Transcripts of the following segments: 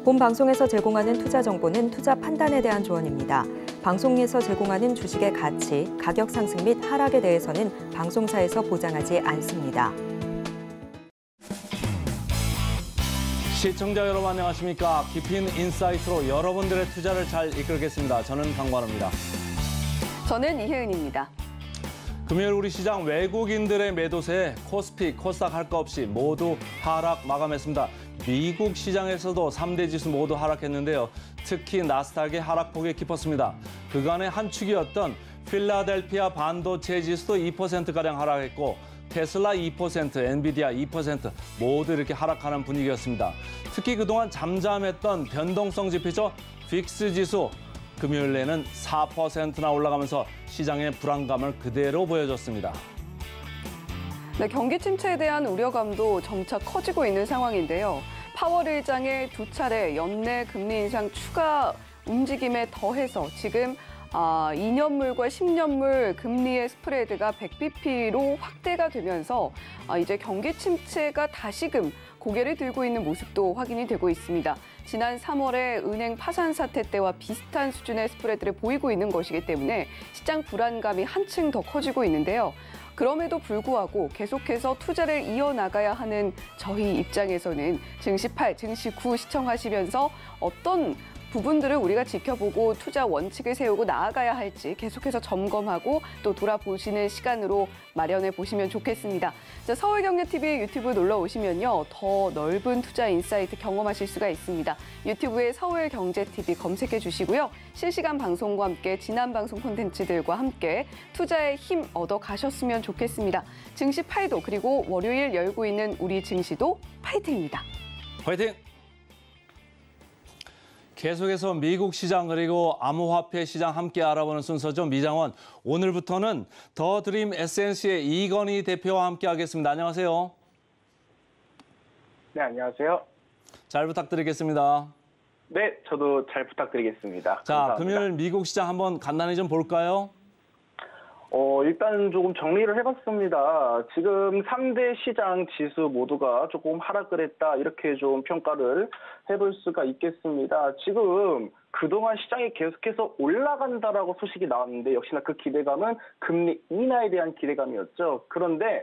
본 방송에서 제공하는 투자 정보는 투자 판단에 대한 조언입니다. 방송에서 제공하는 주식의 가치, 가격 상승 및 하락에 대해서는 방송사에서 보장하지 않습니다. 시청자 여러분 안녕하십니까? 깊이 있는 인사이트로 여러분들의 투자를 잘 이끌겠습니다. 저는 강관우입니다. 저는 이혜은입니다. 금요일 우리 시장 외국인들의 매도세에 코스피, 코스닥 할 거 없이 모두 하락 마감했습니다. 미국 시장에서도 3대 지수 모두 하락했는데요. 특히 나스닥의 하락폭이 깊었습니다. 그간의 한 축이었던 필라델피아 반도체 지수도 2%가량 하락했고 테슬라 2%, 엔비디아 2% 모두 이렇게 하락하는 분위기였습니다. 특히 그동안 잠잠했던 변동성 지표죠. 빅스 지수 금요일에는 4%나 올라가면서 시장의 불안감을 그대로 보여줬습니다. 네, 경기 침체에 대한 우려감도 점차 커지고 있는 상황인데요. 파월 의장의 두 차례 연내 금리 인상 추가 움직임에 더해서 지금 2년물과 10년물 금리의 스프레드가 100bp로 확대가 되면서 이제 경기 침체가 다시금 고개를 들고 있는 모습도 확인이 되고 있습니다. 지난 3월에 은행 파산 사태 때와 비슷한 수준의 스프레드를 보이고 있는 것이기 때문에 시장 불안감이 한층 더 커지고 있는데요. 그럼에도 불구하고 계속해서 투자를 이어나가야 하는 저희 입장에서는 증시 8, 증시 9 시청하시면서 어떤 부분들을 우리가 지켜보고 투자 원칙을 세우고 나아가야 할지 계속해서 점검하고 또 돌아보시는 시간으로 마련해 보시면 좋겠습니다. 자, 서울경제TV 유튜브 놀러 오시면요. 더 넓은 투자 인사이트 경험하실 수가 있습니다. 유튜브에 서울경제TV 검색해 주시고요. 실시간 방송과 함께 지난 방송 콘텐츠들과 함께 투자의 힘 얻어 가셨으면 좋겠습니다. 증시 8도 그리고 월요일 열고 있는 우리 증시도 파이팅입니다. 화이팅! 계속해서 미국 시장 그리고 암호화폐 시장 함께 알아보는 순서죠. 미장원, 오늘부터는 더 드림 SNC의 이건희 대표와 함께 하겠습니다. 안녕하세요. 네, 안녕하세요. 잘 부탁드리겠습니다. 네, 저도 잘 부탁드리겠습니다. 자, 감사합니다. 금요일 미국 시장 한번 간단히 좀 볼까요? 일단 조금 정리를 해봤습니다. 지금 3대 시장 지수 모두가 조금 하락을 했다, 이렇게 좀 평가를 해볼 수가 있겠습니다. 지금 그동안 시장이 계속해서 올라간다라고 소식이 나왔는데 역시나 그 기대감은 금리 인하에 대한 기대감이었죠. 그런데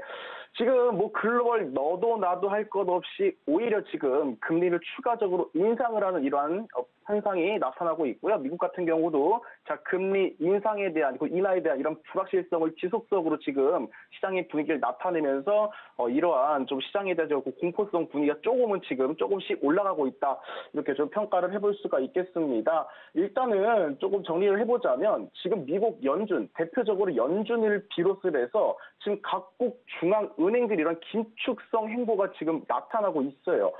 지금 뭐 글로벌 너도 나도 할 것 없이 오히려 지금 금리를 추가적으로 인상을 하는 이러한 현상이 나타나고 있고요. 미국 같은 경우도 금리 인상에 대한, 인하에 대한 이런 불확실성을 지속적으로 지금 시장의 분위기를 나타내면서 이러한 좀 시장에 대한 공포성 분위기가 조금씩 올라가고 있다, 이렇게 좀 평가를 해볼 수가 있겠습니다. 일단은 조금 정리를 해보자면 지금 미국 연준, 대표적으로 연준을 비롯을 해서 지금 각국 중앙은행들이 이런 긴축성 행보가 지금 나타나고 있어요.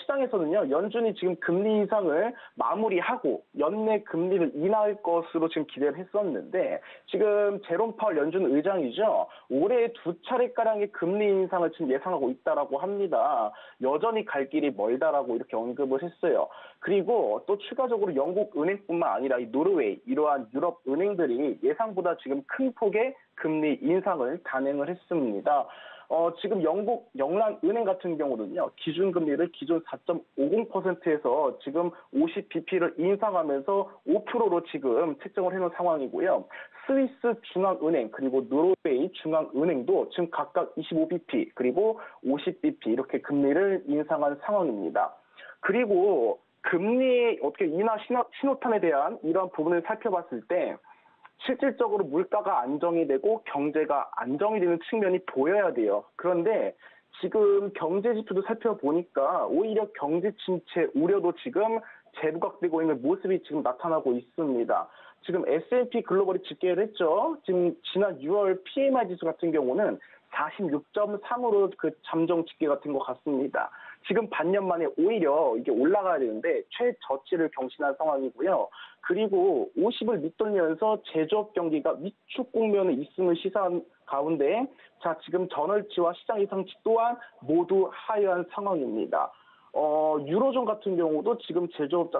시장에서는요, 연준이 지금 금리 인상을 마무리하고 연내 금리를 인하할 것으로 지금 기대를 했었는데 지금 제롬 파월 연준 의장이죠. 올해 2차례가량의 금리 인상을 지금 예상하고 있다라고 합니다. 여전히 갈 길이 멀다라고 이렇게 언급을 했어요. 그리고 또 추가적으로 영국 은행뿐만 아니라 이 노르웨이, 이러한 유럽 은행들이 예상보다 지금 큰 폭의 금리 인상을 단행을 했습니다. 지금 영국 영란은행 같은 경우는요, 기준금리를 기존 4.50%에서 지금 50bp를 인상하면서 5%로 지금 책정을 해놓은 상황이고요. 스위스 중앙은행 그리고 노르웨이 중앙은행도 지금 각각 25bp 그리고 50bp 이렇게 금리를 인상한 상황입니다. 그리고 금리 어떻게 인하 신호탄에 대한 이러한 부분을 살펴봤을 때 실질적으로 물가가 안정이 되고 경제가 안정이 되는 측면이 보여야 돼요. 그런데 지금 경제 지표도 살펴보니까 오히려 경제 침체 우려도 지금 재부각되고 있는 모습이 지금 나타나고 있습니다. 지금 S&P 글로벌이 집계를 했죠. 지금 지난 6월 PMI 지수 같은 경우는 46.3으로 그 잠정 집계 같은 것 같습니다. 지금 반년 만에 오히려 이게 올라가야 되는데 최저치를 경신한 상황이고요. 그리고 50을 밑돌면서 제조업 경기가 위축 국면에 있음을 시사한 가운데 지금 전월치와 시장 예상치 또한 모두 하회한 상황입니다. 유로존 같은 경우도 지금 제조업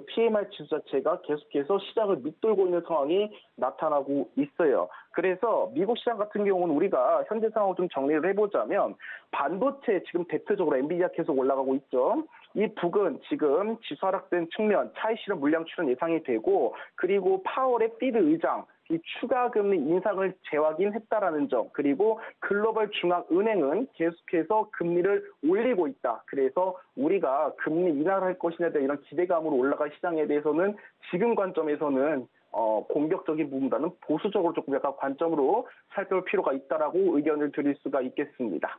PMI 지수 자체가 계속해서 시장을 밑돌고 있는 상황이 나타나고 있어요. 그래서 미국 시장 같은 경우는 우리가 현재 상황을 좀 정리를 해보자면 반도체 지금 대표적으로 엔비디아 계속 올라가고 있죠. 이 북은 지금 지수 하락된 측면, 차익 실현 물량 출현 예상이 되고 그리고 파월의 피드 의장 이 추가 금리 인상을 재확인했다라는 점, 그리고 글로벌 중앙은행은 계속해서 금리를 올리고 있다. 그래서 우리가 금리 인하할 것이냐에 대한 이런 기대감으로 올라갈 시장에 대해서는 지금 관점에서는 공격적인 부분보다는 보수적으로 조금 약간 관점으로 살펴볼 필요가 있다라고 의견을 드릴 수가 있겠습니다.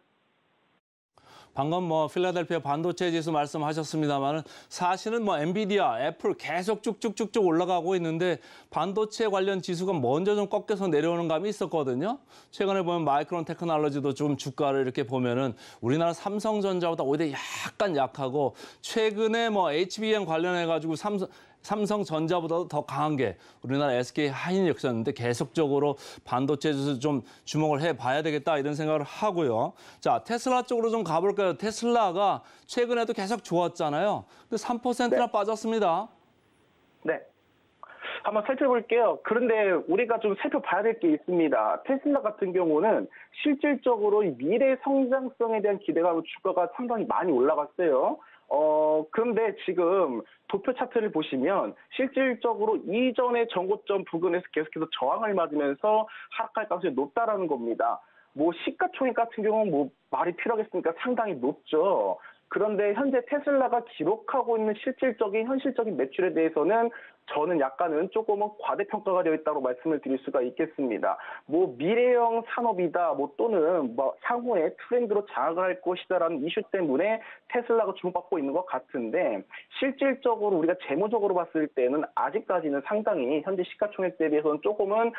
방금 뭐 필라델피아 반도체 지수 말씀하셨습니다만은 사실은 뭐 엔비디아, 애플 계속 쭉쭉쭉쭉 올라가고 있는데 반도체 관련 지수가 먼저 좀 꺾여서 내려오는 감이 있었거든요. 최근에 보면 마이크론 테크놀로지도 좀 주가를 이렇게 보면은 우리나라 삼성전자보다 오히려 약간 약하고 최근에 뭐 HBM 관련해 가지고 삼성전자보다도 더 강한 게 우리나라 SK 하이닉스였는데 계속적으로 반도체 지수 좀 주목을 해봐야 되겠다 이런 생각을 하고요. 자, 테슬라 쪽으로 좀 가볼까요? 테슬라가 최근에도 계속 좋았잖아요. 근데 3%나 네. 빠졌습니다. 네. 한번 살펴볼게요. 그런데 우리가 좀 살펴봐야 될 게 있습니다. 테슬라 같은 경우는 실질적으로 미래 성장성에 대한 기대감으로 주가가 상당히 많이 올라갔어요. 그런데 지금 도표 차트를 보시면 실질적으로 이전의 전고점 부근에서 계속해서 저항을 맞으면서 하락할 가능성이 높다라는 겁니다. 뭐 시가총액 같은 경우는 뭐 말이 필요하겠습니까? 상당히 높죠. 그런데 현재 테슬라가 기록하고 있는 실질적인 현실적인 매출에 대해서는 저는 약간은 조금은 과대평가가 되어 있다고 말씀을 드릴 수가 있겠습니다. 뭐 미래형 산업이다, 뭐 또는 뭐 향후에 트렌드로 장악을 할 것이다라는 이슈 때문에 테슬라가 주목받고 있는 것 같은데 실질적으로 우리가 재무적으로 봤을 때는 아직까지는 상당히 현재 시가총액 대비해서는 조금은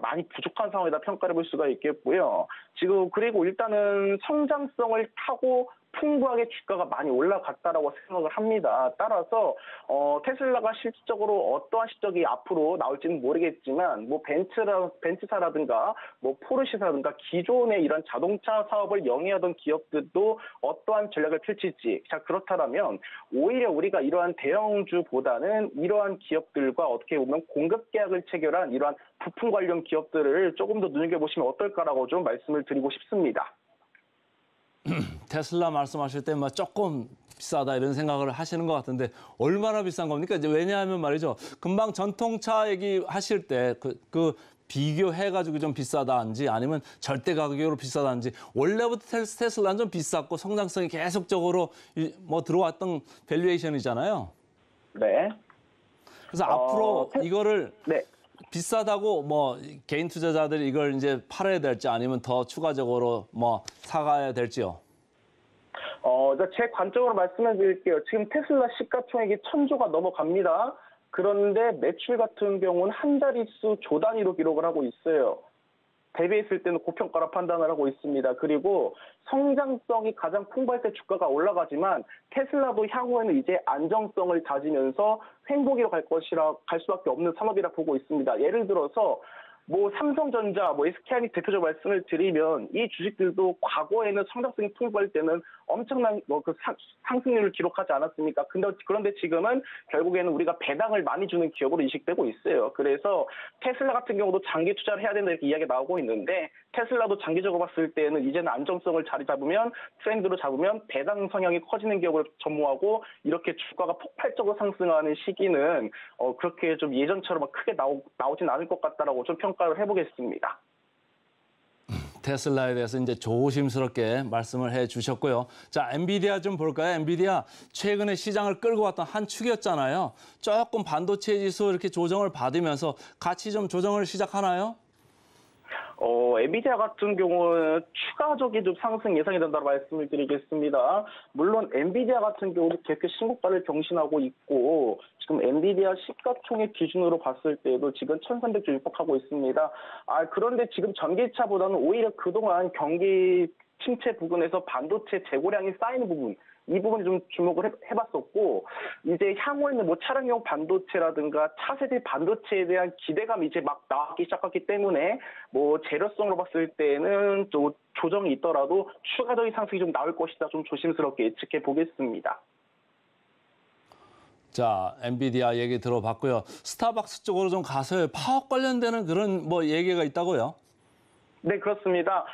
많이 부족한 상황이다 평가를 볼 수가 있겠고요. 지금 그리고 일단은 성장성을 타고 풍부하게 주가가 많이 올라갔다라고 생각을 합니다. 따라서 테슬라가 실질적으로 어떠한 실적이 앞으로 나올지는 모르겠지만 뭐 벤츠사라든가 뭐 포르쉐사라든가 기존의 이런 자동차 사업을 영위하던 기업들도 어떠한 전략을 펼칠지. 자, 그렇다면 오히려 우리가 이러한 대형주보다는 이러한 기업들과 어떻게 보면 공급 계약을 체결한 이러한 부품 관련 기업들을 조금 더 눈여겨보시면 어떨까라고 좀 말씀을 드리고 싶습니다. 테슬라 말씀하실 때 막 조금 비싸다 이런 생각을 하시는 것 같은데 얼마나 비싼 겁니까? 이제 왜냐하면 말이죠. 금방 전통차 얘기하실 때 그 비교해가지고 좀 비싸다는지 아니면 절대 가격으로 비싸다는지 원래부터 테슬라는 좀 비쌌고 성장성이 계속적으로 뭐 들어왔던 밸류에이션이잖아요. 네. 그래서 앞으로 이거를 네. 비싸다고 뭐 개인 투자자들이 이걸 이제 팔아야 될지 아니면 더 추가적으로 뭐 사가야 될지요? 제 관점으로 말씀을 드릴게요. 지금 테슬라 시가총액이 1,000조가 넘어갑니다. 그런데 매출 같은 경우는 한 자릿수 조 단위로 기록을 하고 있어요. 대비했을 때는 고평가라 판단을 하고 있습니다. 그리고 성장성이 가장 풍부할 때 주가가 올라가지만 테슬라도 향후에는 이제 안정성을 다지면서 횡보기로 갈 수밖에 없는 산업이라 보고 있습니다. 예를 들어서 뭐 삼성전자, 뭐 SK하이닉스 대표적으로 말씀을 드리면 이 주식들도 과거에는 성장성이 풍부할 때는 엄청난 상승률을 기록하지 않았습니까? 그런데 지금은 결국에는 우리가 배당을 많이 주는 기업으로 인식되고 있어요. 그래서 테슬라 같은 경우도 장기 투자를 해야 된다 이렇게 이야기가 나오고 있는데 테슬라도 장기적으로 봤을 때는 이제는 안정성을 자리 잡으면 트렌드로 잡으면 배당 성향이 커지는 기업을 전무하고 이렇게 주가가 폭발적으로 상승하는 시기는 그렇게 좀 예전처럼 막 크게 나오진 않을 것 같다라고 좀 평가를 해보겠습니다. 테슬라에 대해서 이제 조심스럽게 말씀을 해 주셨고요. 자, 엔비디아 좀 볼까요? 엔비디아 최근에 시장을 끌고 왔던 한 축이었잖아요. 조금 반도체 지수 이렇게 조정을 받으면서 같이 좀 조정을 시작하나요? 엔비디아 같은 경우는 추가적인 좀 상승 예상이 된다고 말씀을 드리겠습니다. 물론 엔비디아 같은 경우도 계속 신고가를 경신하고 있고 지금 엔비디아 시가총액 기준으로 봤을 때도 지금 1,300조 육박하고 있습니다. 그런데 지금 전기차보다는 오히려 그동안 경기 침체 부근에서 반도체 재고량이 쌓이는 부분 이 부분에 좀 주목을 해봤었고 이제 향후에는 뭐 차량용 반도체라든가 차세대 반도체에 대한 기대감이 이제 막 나오기 시작했기 때문에 뭐 재료성으로 봤을 때는 좀 조정이 있더라도 추가적인 상승이 좀 나올 것이다 좀 조심스럽게 예측해 보겠습니다. 자, 엔비디아 얘기 들어봤고요. 스타벅스 쪽으로 좀 가서요. 파업 관련되는 그런 뭐 얘기가 있다고요? 네, 그렇습니다.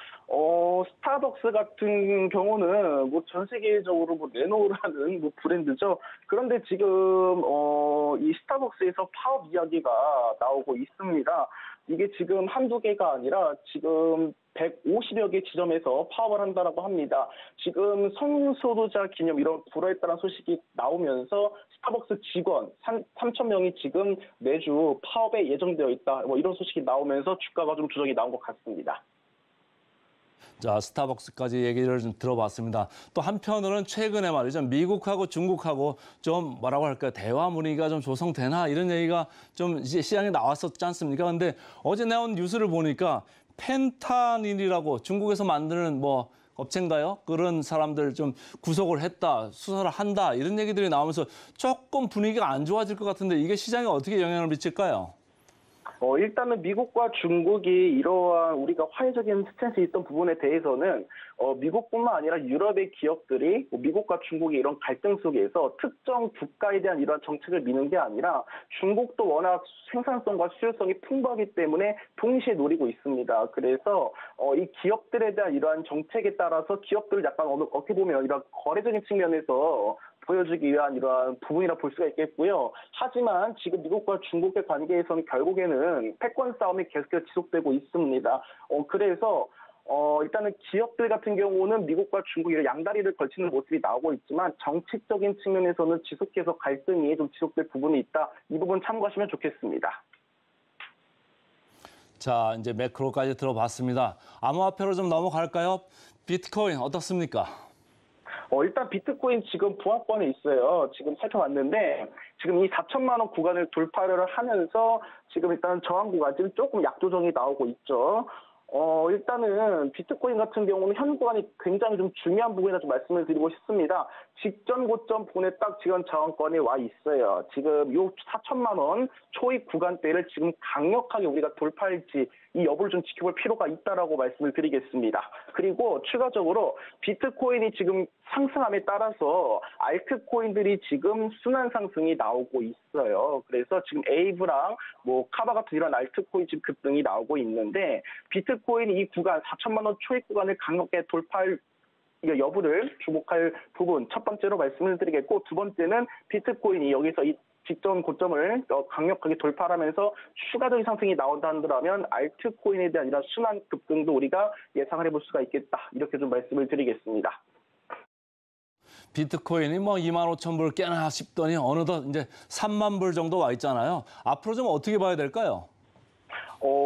스타벅스 같은 경우는 뭐 전 세계적으로 뭐 내놓으라는 뭐 브랜드죠. 그런데 지금 이 스타벅스에서 파업 이야기가 나오고 있습니다. 이게 지금 한두 개가 아니라 지금 150여 개 지점에서 파업을 한다라고 합니다. 지금 성소수자 기념 이런 불화에 따른 소식이 나오면서 스타벅스 직원 3,000명이 지금 매주 파업에 예정되어 있다. 뭐 이런 소식이 나오면서 주가가 좀 조정이 나온 것 같습니다. 자, 스타벅스까지 얘기를 좀 들어봤습니다. 또 한편으로는 최근에 말이죠. 미국하고 중국하고 좀 뭐라고 할까요? 대화 분위기가 좀 조성되나 이런 얘기가 좀 이제 시장에 나왔었지 않습니까? 근데 어제 나온 뉴스를 보니까 펜타닐이라고 중국에서 만드는 뭐 업체인가요? 그런 사람들 좀 구속을 했다, 수사를 한다 이런 얘기들이 나오면서 조금 분위기가 안 좋아질 것 같은데 이게 시장에 어떻게 영향을 미칠까요? 일단은 미국과 중국이 이러한 우리가 화해적인 스탠스 있던 부분에 대해서는 미국뿐만 아니라 유럽의 기업들이 미국과 중국의 이런 갈등 속에서 특정 국가에 대한 이러한 정책을 미는 게 아니라 중국도 워낙 생산성과 수요성이 풍부하기 때문에 동시에 노리고 있습니다. 그래서 이 기업들에 대한 이러한 정책에 따라서 기업들을 약간 어떻게 보면 이런 거래적인 측면에서 보여주기 위한 이러한 부분이라 볼 수가 있겠고요. 하지만 지금 미국과 중국의 관계에서는 결국에는 패권 싸움이 계속해서 지속되고 있습니다. 그래서 일단은 기업들 같은 경우는 미국과 중국이 양다리를 걸치는 모습이 나오고 있지만 정책적인 측면에서는 지속해서 갈등이 좀 지속될 부분이 있다. 이 부분 참고하시면 좋겠습니다. 자, 이제 매크로까지 들어봤습니다. 암호화폐로 좀 넘어갈까요? 비트코인 어떻습니까? 일단 비트코인 지금 부합권에 있어요. 지금 살펴봤는데 지금 이 4천만 원 구간을 돌파를 하면서 지금 일단 저항 구간 지금 조금 약조정이 나오고 있죠. 일단은 비트코인 같은 경우는 현 구간이 굉장히 좀 중요한 부분이라 좀 말씀을 드리고 싶습니다. 직전 고점 부분에 딱 지금 저항권에 와 있어요. 지금 요 4천만 원 초입 구간대를 지금 강력하게 우리가 돌파할지 이 여부를 좀 지켜볼 필요가 있다라고 말씀을 드리겠습니다. 그리고 추가적으로 비트코인이 지금 상승함에 따라서 알트코인들이 지금 순환 상승이 나오고 있어요. 그래서 지금 에이브랑 뭐 카바 같은 이런 알트코인 지금 급등이 나오고 있는데 비트코인이 이 구간 4천만 원 초입 구간을 강력하게 돌파할 여부를 주목할 부분 첫 번째로 말씀을 드리겠고 두 번째는 비트코인이 여기서 이 직전 고점을 강력하게 돌파하면서 추가적인 상승이 나온다 한다면 알트코인에 대한 이런 순환 급등도 우리가 예상을 해볼 수가 있겠다. 이렇게 좀 말씀을 드리겠습니다. 비트코인이 뭐 25,000불 깨나 싶더니 어느덧 이제 3만 불 정도 와 있잖아요. 앞으로 좀 어떻게 봐야 될까요?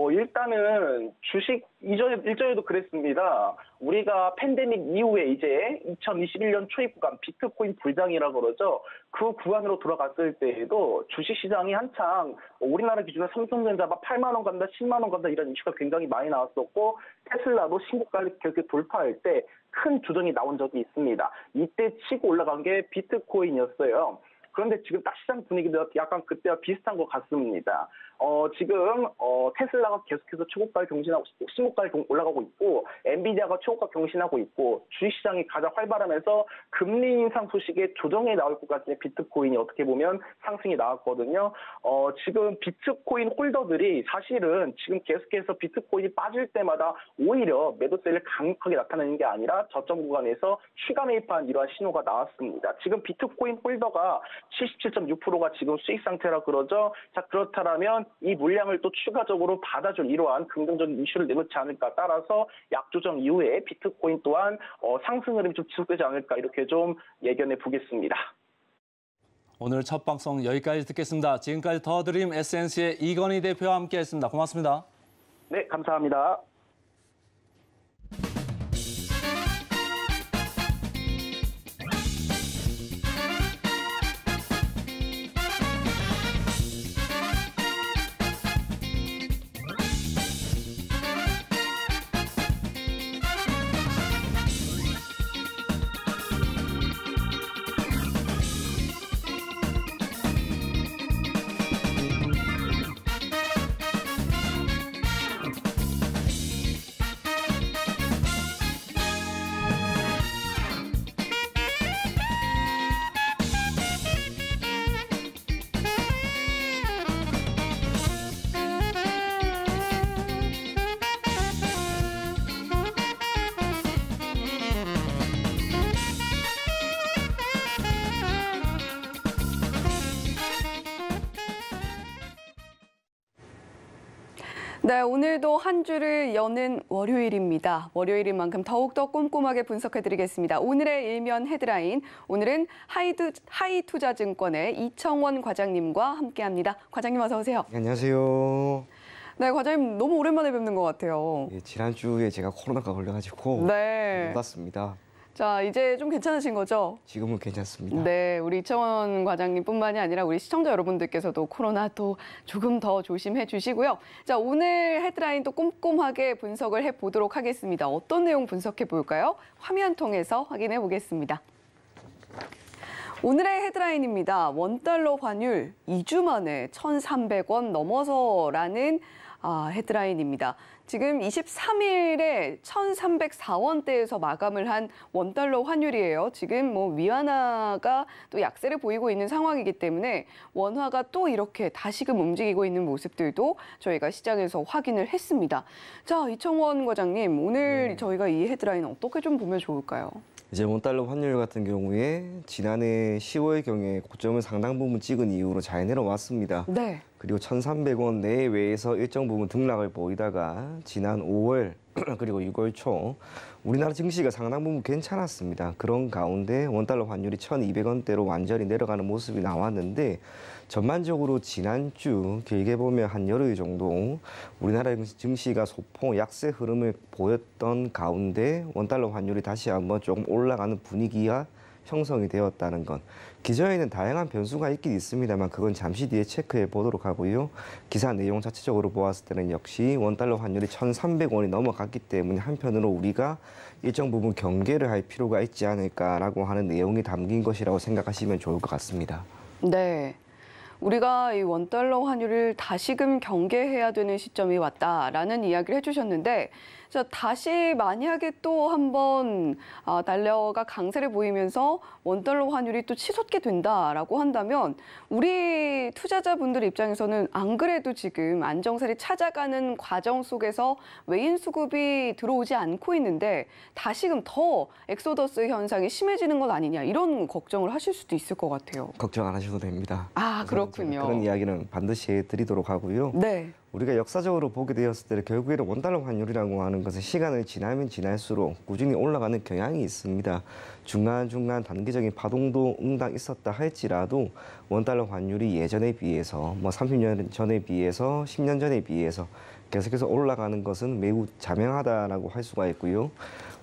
일단은 주식 일전에도 그랬습니다. 우리가 팬데믹 이후에 이제 2021년 초입 구간 비트코인 불장이라고 그러죠. 그 구간으로 돌아갔을 때에도 주식시장이 한창 우리나라 기준으로 삼성전자가 8만 원 간다, 10만 원 간다 이런 이슈가 굉장히 많이 나왔었고 테슬라도 신고가를 계속 돌파할 때 큰 조정이 나온 적이 있습니다. 이때 치고 올라간 게 비트코인이었어요. 그런데 지금 딱 시장 분위기도 약간 그때와 비슷한 것 같습니다. 지금 테슬라가 계속해서 최고가를 경신하고 신고가를 올라가고 있고 엔비디아가 최고가 경신하고 있고 주식시장이 가장 활발하면서 금리 인상 소식에 조정이 나올 것 같은 비트코인이 어떻게 보면 상승이 나왔거든요. 지금 비트코인 홀더들이 사실은 지금 계속해서 비트코인이 빠질 때마다 오히려 매도세를 강력하게 나타내는 게 아니라 저점 구간에서 추가 매입한 이러한 신호가 나왔습니다. 지금 비트코인 홀더가 77.6%가 지금 수익 상태라 그러죠. 자, 그렇다면 이 물량을 또 추가적으로 받아줄 이러한 긍정적인 이슈를 내놓지 않을까 따라서 약조정 이후에 비트코인 또한 상승 흐름이 좀 지속되지 않을까 이렇게 좀 예견해 보겠습니다. 오늘 첫 방송 여기까지 듣겠습니다. 지금까지 더드림 에센스의 이건희 대표와 함께했습니다. 고맙습니다. 네, 감사합니다. 네, 오늘도 한 주를 여는 월요일입니다. 월요일인 만큼 더욱더 꼼꼼하게 분석해드리겠습니다. 오늘의 일면 헤드라인, 오늘은 하이투자증권의 이청원 과장님과 함께합니다. 과장님 어서 오세요. 네, 안녕하세요. 네, 과장님 너무 오랜만에 뵙는 것 같아요. 예, 지난주에 제가 코로나가 걸려가지고 네. 못 왔습니다. 자, 이제 좀 괜찮으신 거죠? 지금은 괜찮습니다. 네, 우리 이청원 과장님뿐만이 아니라 우리 시청자 여러분들께서도 코로나 또 조금 더 조심해 주시고요. 자, 오늘 헤드라인 또 꼼꼼하게 분석을 해보도록 하겠습니다. 어떤 내용 분석해 볼까요? 화면 통해서 확인해 보겠습니다. 오늘의 헤드라인입니다. 원달러 환율 2주 만에 1,300원 넘어서라는 헤드라인입니다. 지금 23일에 1,304원대에서 마감을 한 원달러 환율이에요. 지금 뭐 위안화가 또 약세를 보이고 있는 상황이기 때문에 원화가 또 이렇게 다시금 움직이고 있는 모습들도 저희가 시장에서 확인을 했습니다. 자, 이청원 과장님, 오늘 저희가 이 헤드라인 어떻게 좀 보면 좋을까요? 이제 원달러 환율 같은 경우에 지난해 10월경에 고점을 상당 부분 찍은 이후로 잘 내려왔습니다. 네. 그리고 1,300원 내외에서 일정 부분 등락을 보이다가 지난 5월 그리고 6월 초 우리나라 증시가 상당 부분 괜찮았습니다. 그런 가운데 원달러 환율이 1,200원대로 완전히 내려가는 모습이 나왔는데 전반적으로 지난주 길게 보면 한 열흘 정도 우리나라 증시가 소폭 약세 흐름을 보였던 가운데 원달러 환율이 다시 한번 조금 올라가는 분위기가 형성이 되었다는 것. 기저에는 다양한 변수가 있긴 있습니다만 그건 잠시 뒤에 체크해 보도록 하고요. 기사 내용 자체적으로 보았을 때는 역시 원달러 환율이 1,300원이 넘어갔기 때문에 한편으로 우리가 일정 부분 경계를 할 필요가 있지 않을까라고 하는 내용이 담긴 것이라고 생각하시면 좋을 것 같습니다. 네. 우리가 이 원달러 환율을 다시금 경계해야 되는 시점이 왔다라는 이야기를 해주셨는데, 자, 다시 만약에 또 한번 달러가 강세를 보이면서 원달러 환율이 또 치솟게 된다라고 한다면 우리 투자자분들 입장에서는 안 그래도 지금 안정세를 찾아가는 과정 속에서 외인 수급이 들어오지 않고 있는데 다시금 더 엑소더스 현상이 심해지는 건 아니냐 이런 걱정을 하실 수도 있을 것 같아요. 걱정 안 하셔도 됩니다. 아, 그렇군요. 그런 이야기는 반드시 해드리도록 하고요. 네. 우리가 역사적으로 보게 되었을 때 결국에는 원달러 환율이라고 하는 것은 시간을 지나면 지날수록 꾸준히 올라가는 경향이 있습니다. 중간중간 단기적인 파동도 응당 있었다 할지라도 원달러 환율이 예전에 비해서 30년 전에 비해서 10년 전에 비해서 계속해서 올라가는 것은 매우 자명하다라고 할 수가 있고요.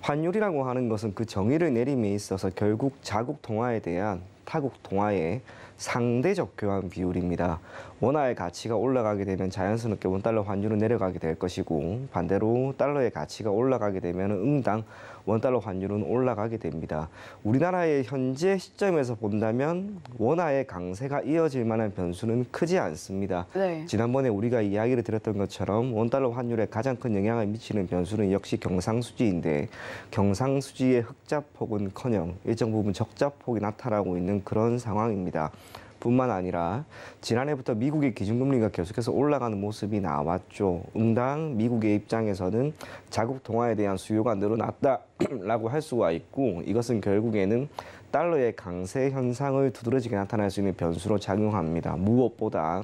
환율이라고 하는 것은 그 정의를 내림에 있어서 결국 자국 통화에 대한 타국 통화의 상대적 교환 비율입니다. 원화의 가치가 올라가게 되면 자연스럽게 원달러 환율은 내려가게 될 것이고 반대로 달러의 가치가 올라가게 되면 응당 원달러 환율은 올라가게 됩니다. 우리나라의 현재 시점에서 본다면 원화의 강세가 이어질 만한 변수는 크지 않습니다. 네. 지난번에 우리가 이야기를 드렸던 것처럼 원달러 환율에 가장 큰 영향을 미치는 변수는 역시 경상수지인데 경상수지의 흑자폭은커녕 일정 부분 적자폭이 나타나고 있는 그런 상황입니다. 뿐만 아니라 지난해부터 미국의 기준금리가 계속해서 올라가는 모습이 나왔죠. 응당 미국의 입장에서는 자국 통화에 대한 수요가 늘어났다라고 할 수가 있고 이것은 결국에는 달러의 강세 현상을 두드러지게 나타날 수 있는 변수로 작용합니다. 무엇보다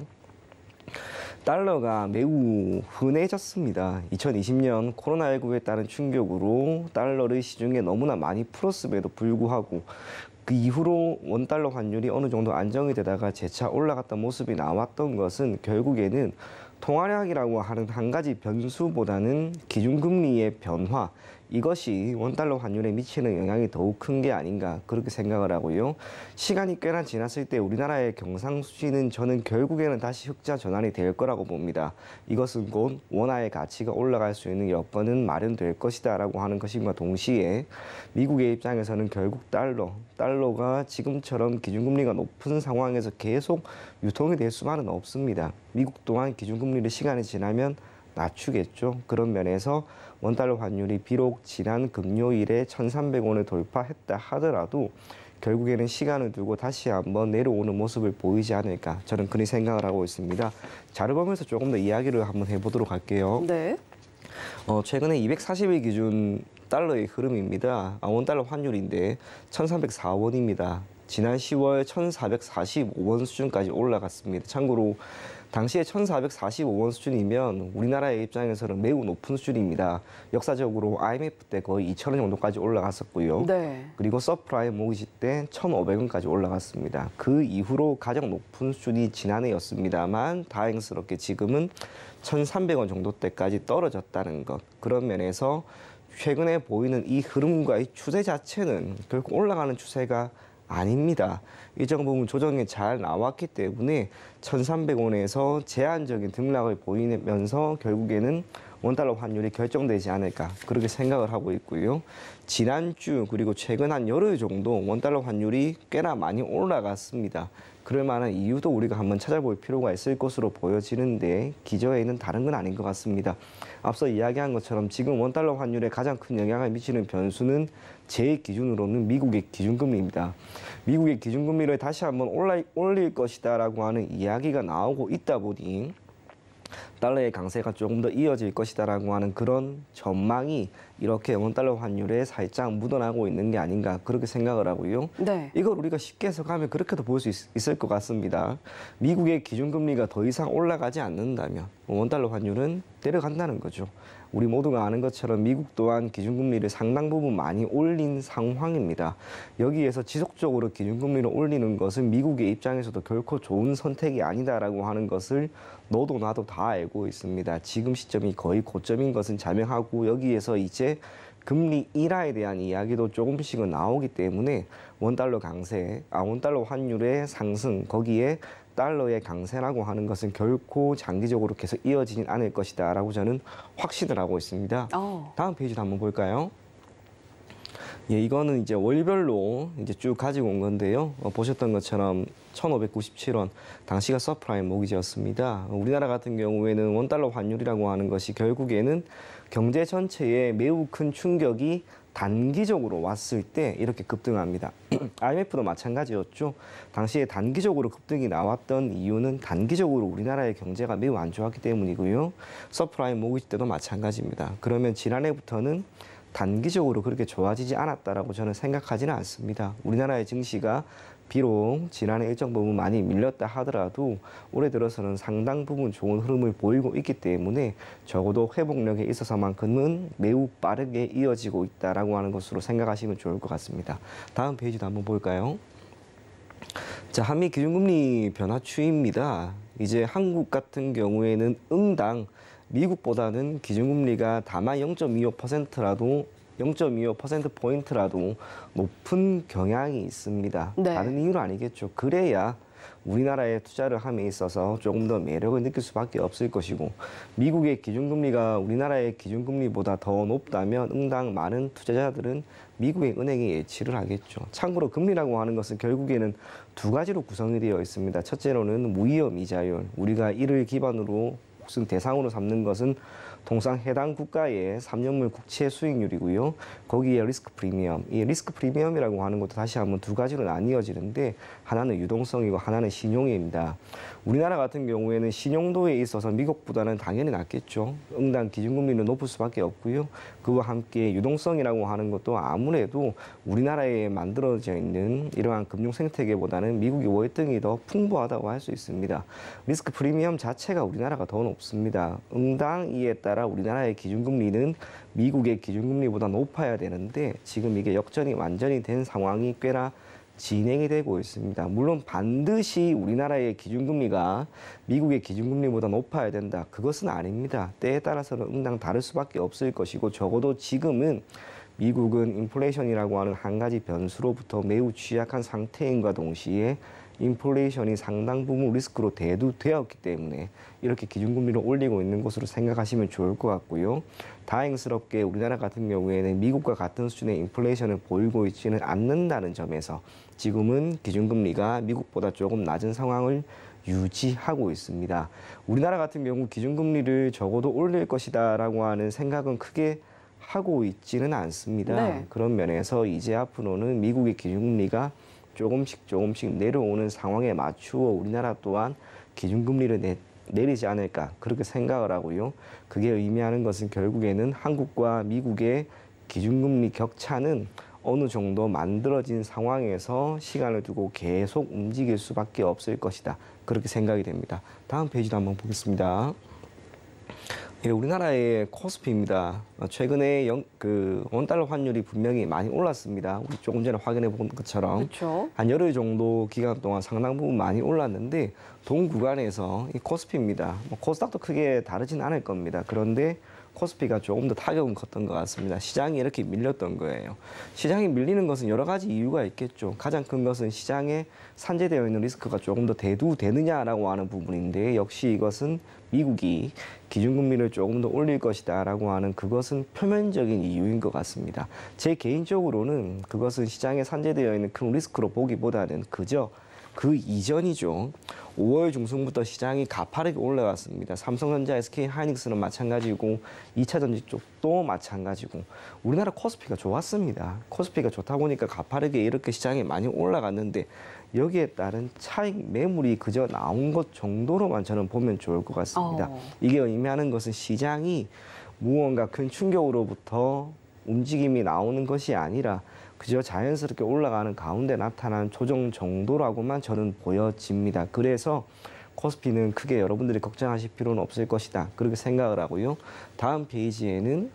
달러가 매우 흔해졌습니다. 2020년 코로나19에 따른 충격으로 달러를 시중에 너무나 많이 풀었음에도 불구하고 그 이후로 원달러 환율이 어느 정도 안정이 되다가 재차 올라갔던 모습이 나왔던 것은 결국에는 통화량이라고 하는 한 가지 변수보다는 기준금리의 변화, 이것이 원달러 환율에 미치는 영향이 더욱 큰 게 아닌가 그렇게 생각을 하고요. 시간이 꽤나 지났을 때 우리나라의 경상수지는 저는 결국에는 다시 흑자 전환이 될 거라고 봅니다. 이것은 곧 원화의 가치가 올라갈 수 있는 여건은 마련될 것이다라고 하는 것임과 동시에 미국의 입장에서는 결국 달러가 지금처럼 기준금리가 높은 상황에서 계속 유통이 될 수만은 없습니다. 미국 또한 기준금리를 시간이 지나면 낮추겠죠. 그런 면에서 원달러 환율이 비록 지난 금요일에 1,300원을 돌파했다 하더라도 결국에는 시간을 두고 다시 한번 내려오는 모습을 보이지 않을까 저는 그렇게 생각을 하고 있습니다. 자료 보면서 조금 더 이야기를 한번 해보도록 할게요. 네. 최근에 240일 기준 달러의 흐름입니다. 원달러 환율인데 1,304원입니다. 지난 10월 1,445원 수준까지 올라갔습니다. 참고로 당시에 1,445원 수준이면 우리나라의 입장에서는 매우 높은 수준입니다. 역사적으로 IMF 때 거의 2,000원 정도까지 올라갔었고요. 네. 그리고 서프라임 모기지 때 1,500원까지 올라갔습니다. 그 이후로 가장 높은 수준이 지난해였습니다만 다행스럽게 지금은 1,300원 정도대까지 떨어졌다는 것. 그런 면에서 최근에 보이는 이 흐름과 이 추세 자체는 결국 올라가는 추세가 아닙니다. 일정 부분 조정이 잘 나왔기 때문에 1,300원에서 제한적인 등락을 보이면서 결국에는 원달러 환율이 결정되지 않을까 그렇게 생각을 하고 있고요. 지난주 그리고 최근 한 열흘 정도 원달러 환율이 꽤나 많이 올라갔습니다. 그럴 만한 이유도 우리가 한번 찾아볼 필요가 있을 것으로 보여지는데 기저에는 다른 건 아닌 것 같습니다. 앞서 이야기한 것처럼 지금 원달러 환율에 가장 큰 영향을 미치는 변수는 제 기준으로는 미국의 기준금리입니다. 미국의 기준금리를 다시 한번 올릴 것이다라고 하는 이야기가 나오고 있다 보니 달러의 강세가 조금 더 이어질 것이다라고 하는 그런 전망이 이렇게 원달러 환율에 살짝 묻어나고 있는 게 아닌가 그렇게 생각을 하고요. 네. 이걸 우리가 쉽게 해석하면 그렇게도 볼 수 있을 것 같습니다. 미국의 기준금리가 더 이상 올라가지 않는다면 원달러 환율은 내려간다는 거죠. 우리 모두가 아는 것처럼 미국 또한 기준금리를 상당 부분 많이 올린 상황입니다. 여기에서 지속적으로 기준금리를 올리는 것은 미국의 입장에서도 결코 좋은 선택이 아니다라고 하는 것을 너도 나도 다 알고 있습니다. 지금 시점이 거의 고점인 것은 자명하고 여기에서 이제 금리 인하에 대한 이야기도 조금씩은 나오기 때문에 원달러 강세, 원달러 환율의 상승, 거기에 달러의 강세라고 하는 것은 결코 장기적으로 계속 이어지진 않을 것이다라고 저는 확신을 하고 있습니다. 다음 페이지도 한번 볼까요? 예, 이거는 이제 월별로 이제 쭉 가지고 온 건데요. 보셨던 것처럼 1,597원, 당시가 서프라임 모기지였습니다. 우리나라 같은 경우에는 원달러 환율이라고 하는 것이 결국에는 경제 전체에 매우 큰 충격이 단기적으로 왔을 때 이렇게 급등합니다. IMF도 마찬가지였죠. 당시에 단기적으로 급등이 나왔던 이유는 단기적으로 우리나라의 경제가 매우 안 좋았기 때문이고요. 서프라임 모기지 때도 마찬가지입니다. 그러면 지난해부터는 단기적으로 그렇게 좋아지지 않았다라고 저는 생각하지는 않습니다. 우리나라의 증시가 비록 지난해 일정 부분 많이 밀렸다 하더라도 올해 들어서는 상당 부분 좋은 흐름을 보이고 있기 때문에 적어도 회복력에 있어서만큼은 매우 빠르게 이어지고 있다라고 하는 것으로 생각하시면 좋을 것 같습니다. 다음 페이지도 한번 볼까요? 자, 한미 기준금리 변화 추이입니다. 이제 한국 같은 경우에는 응당 미국보다는 기준금리가 다만 0.25%라도 0.25%포인트라도 높은 경향이 있습니다. 네. 다른 이유는 아니겠죠. 그래야 우리나라에 투자를 함에 있어서 조금 더 매력을 느낄 수밖에 없을 것이고 미국의 기준금리가 우리나라의 기준금리보다 더 높다면 응당 많은 투자자들은 미국의 은행에 예치를 하겠죠. 참고로 금리라고 하는 것은 결국에는 두 가지로 구성이 되어 있습니다. 첫째로는 무위험 이자율, 우리가 이를 기반으로 혹은 대상으로 삼는 것은 통상 해당 국가의 3년물 국채 수익률이고요. 거기에 리스크 프리미엄, 이 리스크 프리미엄이라고 하는 것도 다시 한번 두 가지로 나뉘어지는데 하나는 유동성이고 하나는 신용입니다. 우리나라 같은 경우에는 신용도에 있어서 미국보다는 당연히 낫겠죠. 응당 기준금리는 높을 수밖에 없고요. 그와 함께 유동성이라고 하는 것도 아무래도 우리나라에 만들어져 있는 이러한 금융 생태계보다는 미국의 월등히 더 풍부하다고 할 수 있습니다. 리스크 프리미엄 자체가 우리나라가 더 높습니다. 응당이에 따라 우리나라의 기준금리는 미국의 기준금리보다 높아야 되는데 지금 이게 역전이 완전히 된 상황이 꽤나 진행이 되고 있습니다. 물론 반드시 우리나라의 기준금리가 미국의 기준금리보다 높아야 된다. 그것은 아닙니다. 때에 따라서는 응당 다를 수밖에 없을 것이고 적어도 지금은 미국은 인플레이션이라고 하는 한 가지 변수로부터 매우 취약한 상태인과 동시에 인플레이션이 상당 부분 리스크로 대두되었기 때문에 이렇게 기준금리를 올리고 있는 것으로 생각하시면 좋을 것 같고요. 다행스럽게 우리나라 같은 경우에는 미국과 같은 수준의 인플레이션을 보이고 있지는 않는다는 점에서 지금은 기준금리가 미국보다 조금 낮은 상황을 유지하고 있습니다. 우리나라 같은 경우 기준금리를 적어도 올릴 것이다라고 하는 생각은 크게 하고 있지는 않습니다. 네. 그런 면에서 이제 앞으로는 미국의 기준금리가 조금씩 내려오는 상황에 맞추어 우리나라 또한 기준금리를 내리지 않을까 그렇게 생각을 하고요. 그게 의미하는 것은 결국에는 한국과 미국의 기준금리 격차는 어느 정도 만들어진 상황에서 시간을 두고 계속 움직일 수밖에 없을 것이다. 그렇게 생각이 됩니다. 다음 페이지도 한번 보겠습니다. 예, 우리나라의 코스피입니다. 최근에 원달러 환율이 분명히 많이 올랐습니다. 우리 조금 전에 확인해 본 것처럼 그렇죠. 한 열흘 정도 기간 동안 상당 부분 많이 올랐는데 동 구간에서 이 코스피입니다. 코스닥도 크게 다르진 않을 겁니다. 그런데 코스피가 조금 더 타격은 컸던 것 같습니다. 시장이 이렇게 밀렸던 거예요. 시장이 밀리는 것은 여러 가지 이유가 있겠죠. 가장 큰 것은 시장에 산재되어 있는 리스크가 조금 더 대두되느냐라고 하는 부분인데 역시 이것은 미국이 기준금리를 조금 더 올릴 것이다라고 하는 그것은 표면적인 이유인 것 같습니다. 제 개인적으로는 그것은 시장에 산재되어 있는 큰 리스크로 보기보다는 그저 그 이전이죠. 5월 중순부터 시장이 가파르게 올라갔습니다. 삼성전자, SK하이닉스는 마찬가지고 2차 전지 쪽도 마찬가지고 우리나라 코스피가 좋았습니다. 코스피가 좋다 보니까 가파르게 이렇게 시장이 많이 올라갔는데 여기에 따른 차익 매물이 그저 나온 것 정도로만 저는 보면 좋을 것 같습니다. 이게 의미하는 것은 시장이 무언가 큰 충격으로부터 움직임이 나오는 것이 아니라 그저 자연스럽게 올라가는 가운데 나타난 조정 정도라고만 저는 보여집니다. 그래서 코스피는 크게 여러분들이 걱정하실 필요는 없을 것이다. 그렇게 생각을 하고요. 다음 페이지에는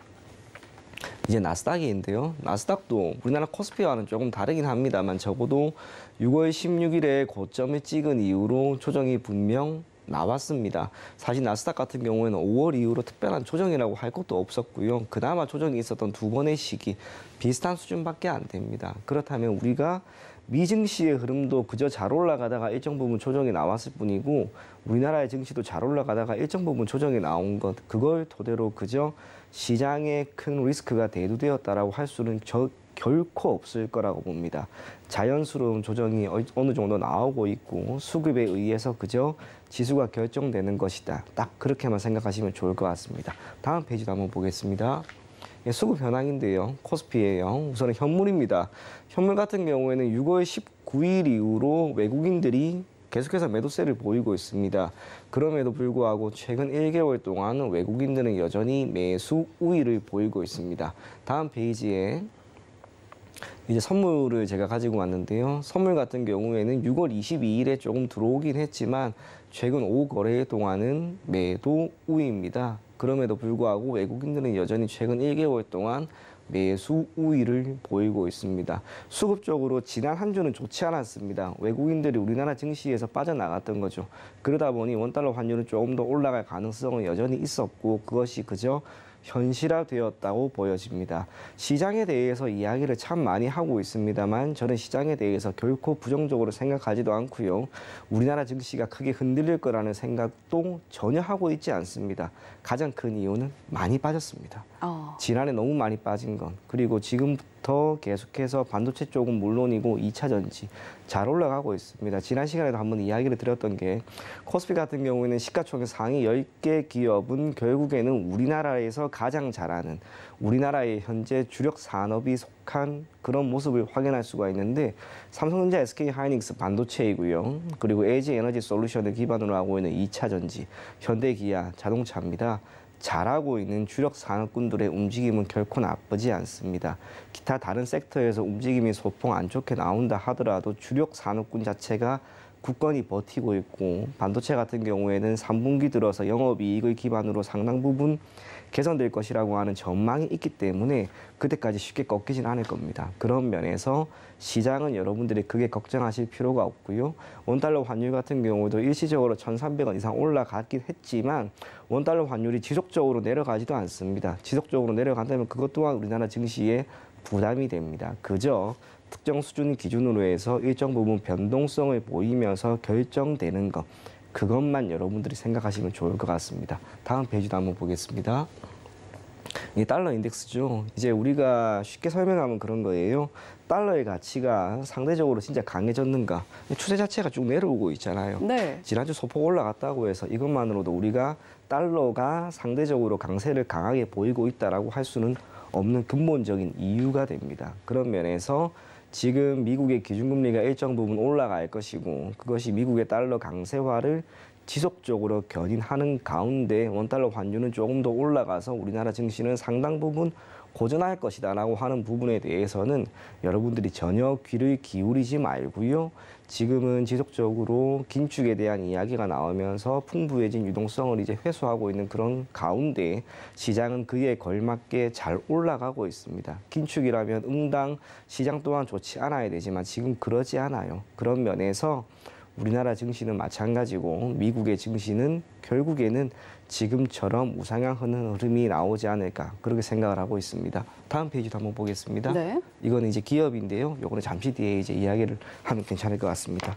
이제 나스닥인데요. 나스닥도 우리나라 코스피와는 조금 다르긴 합니다만 적어도 6월 16일에 고점을 찍은 이후로 조정이 분명 나왔습니다. 사실 나스닥 같은 경우에는 5월 이후로 특별한 조정이라고 할 것도 없었고요. 그나마 조정이 있었던 두 번의 시기 비슷한 수준밖에 안 됩니다. 그렇다면 우리가 미증시의 흐름도 그저 잘 올라가다가 일정 부분 조정이 나왔을 뿐이고 우리나라의 증시도 잘 올라가다가 일정 부분 조정이 나온 것 그걸 토대로 그저 시장에 큰 리스크가 대두되었다라고 할 수는 결코 없을 거라고 봅니다. 자연스러운 조정이 어느 정도 나오고 있고 수급에 의해서 그저 지수가 결정되는 것이다. 딱 그렇게만 생각하시면 좋을 것 같습니다. 다음 페이지도 한번 보겠습니다. 예, 수급 현황인데요. 코스피예요. 우선은 현물입니다. 현물 같은 경우에는 6월 19일 이후로 외국인들이 계속해서 매도세를 보이고 있습니다. 그럼에도 불구하고 최근 1개월 동안 외국인들은 여전히 매수 우위를 보이고 있습니다. 다음 페이지에 이제 선물을 제가 가지고 왔는데요. 선물 같은 경우에는 6월 22일에 조금 들어오긴 했지만 최근 오후 거래 동안은 매도 우위입니다. 그럼에도 불구하고 외국인들은 여전히 최근 1개월 동안 매수 우위를 보이고 있습니다. 수급적으로 지난 한 주는 좋지 않았습니다. 외국인들이 우리나라 증시에서 빠져나갔던 거죠. 그러다 보니 원달러 환율은 조금 더 올라갈 가능성은 여전히 있었고 그것이 그저 현실화되었다고 보여집니다. 시장에 대해서 이야기를 참 많이 하고 있습니다만 저는 시장에 대해서 결코 부정적으로 생각하지도 않고요. 우리나라 증시가 크게 흔들릴 거라는 생각도 전혀 하고 있지 않습니다. 가장 큰 이유는 많이 빠졌습니다. 지난해 너무 많이 빠진 건 그리고 지금부터 계속해서 반도체 쪽은 물론이고 2차 전지 잘 올라가고 있습니다. 지난 시간에도 한번 이야기를 드렸던 게 코스피 같은 경우에는 시가총액 상위 10개 기업은 결국에는 우리나라에서 가장 잘하는 우리나라의 현재 주력 산업이 속한 그런 모습을 확인할 수가 있는데 삼성전자, SK하이닉스 반도체이고요. 그리고 LG에너지 솔루션을 기반으로 하고 있는 2차 전지, 현대기아 자동차입니다. 잘하고 있는 주력 산업군들의 움직임은 결코 나쁘지 않습니다. 기타 다른 섹터에서 움직임이 소폭 안 좋게 나온다 하더라도 주력 산업군 자체가 굳건히 버티고 있고 반도체 같은 경우에는 3분기 들어서 영업이익을 기반으로 상당 부분 개선될 것이라고 하는 전망이 있기 때문에 그때까지 쉽게 꺾이진 않을 겁니다. 그런 면에서 시장은 여러분들이 크게 걱정하실 필요가 없고요. 원달러 환율 같은 경우도 일시적으로 1,300원 이상 올라갔긴 했지만 원달러 환율이 지속적으로 내려가지도 않습니다. 지속적으로 내려간다면 그것 또한 우리나라 증시에 부담이 됩니다. 그저 특정 수준 기준으로 해서 일정 부분 변동성을 보이면서 결정되는 것. 그것만 여러분들이 생각하시면 좋을 것 같습니다. 다음 페이지도 한번 보겠습니다. 이게 달러 인덱스죠. 이제 우리가 쉽게 설명하면 그런 거예요. 달러의 가치가 상대적으로 진짜 강해졌는가. 추세 자체가 쭉 내려오고 있잖아요. 네. 지난주 소폭 올라갔다고 해서 이것만으로도 우리가 달러가 상대적으로 강세를 강하게 보이고 있다라고 할 수는 없는 근본적인 이유가 됩니다. 그런 면에서 지금 미국의 기준금리가 일정 부분 올라갈 것이고 그것이 미국의 달러 강세화를 지속적으로 견인하는 가운데 원달러 환율은 조금 더 올라가서 우리나라 증시는 상당 부분 고전할 것이다라고 하는 부분에 대해서는 여러분들이 전혀 귀를 기울이지 말고요. 지금은 지속적으로 긴축에 대한 이야기가 나오면서 풍부해진 유동성을 이제 회수하고 있는 그런 가운데 시장은 그에 걸맞게 잘 올라가고 있습니다. 긴축이라면 응당 시장 또한 좋지 않아야 되지만 지금 그러지 않아요. 그런 면에서 우리나라 증시는 마찬가지고 미국의 증시는 결국에는 지금처럼 우상향 흐름이 나오지 않을까 그렇게 생각을 하고 있습니다. 다음 페이지도 한번 보겠습니다. 네. 이거는 이제 기업인데요. 요거는 잠시 뒤에 이제 이야기를 하면 괜찮을 것 같습니다.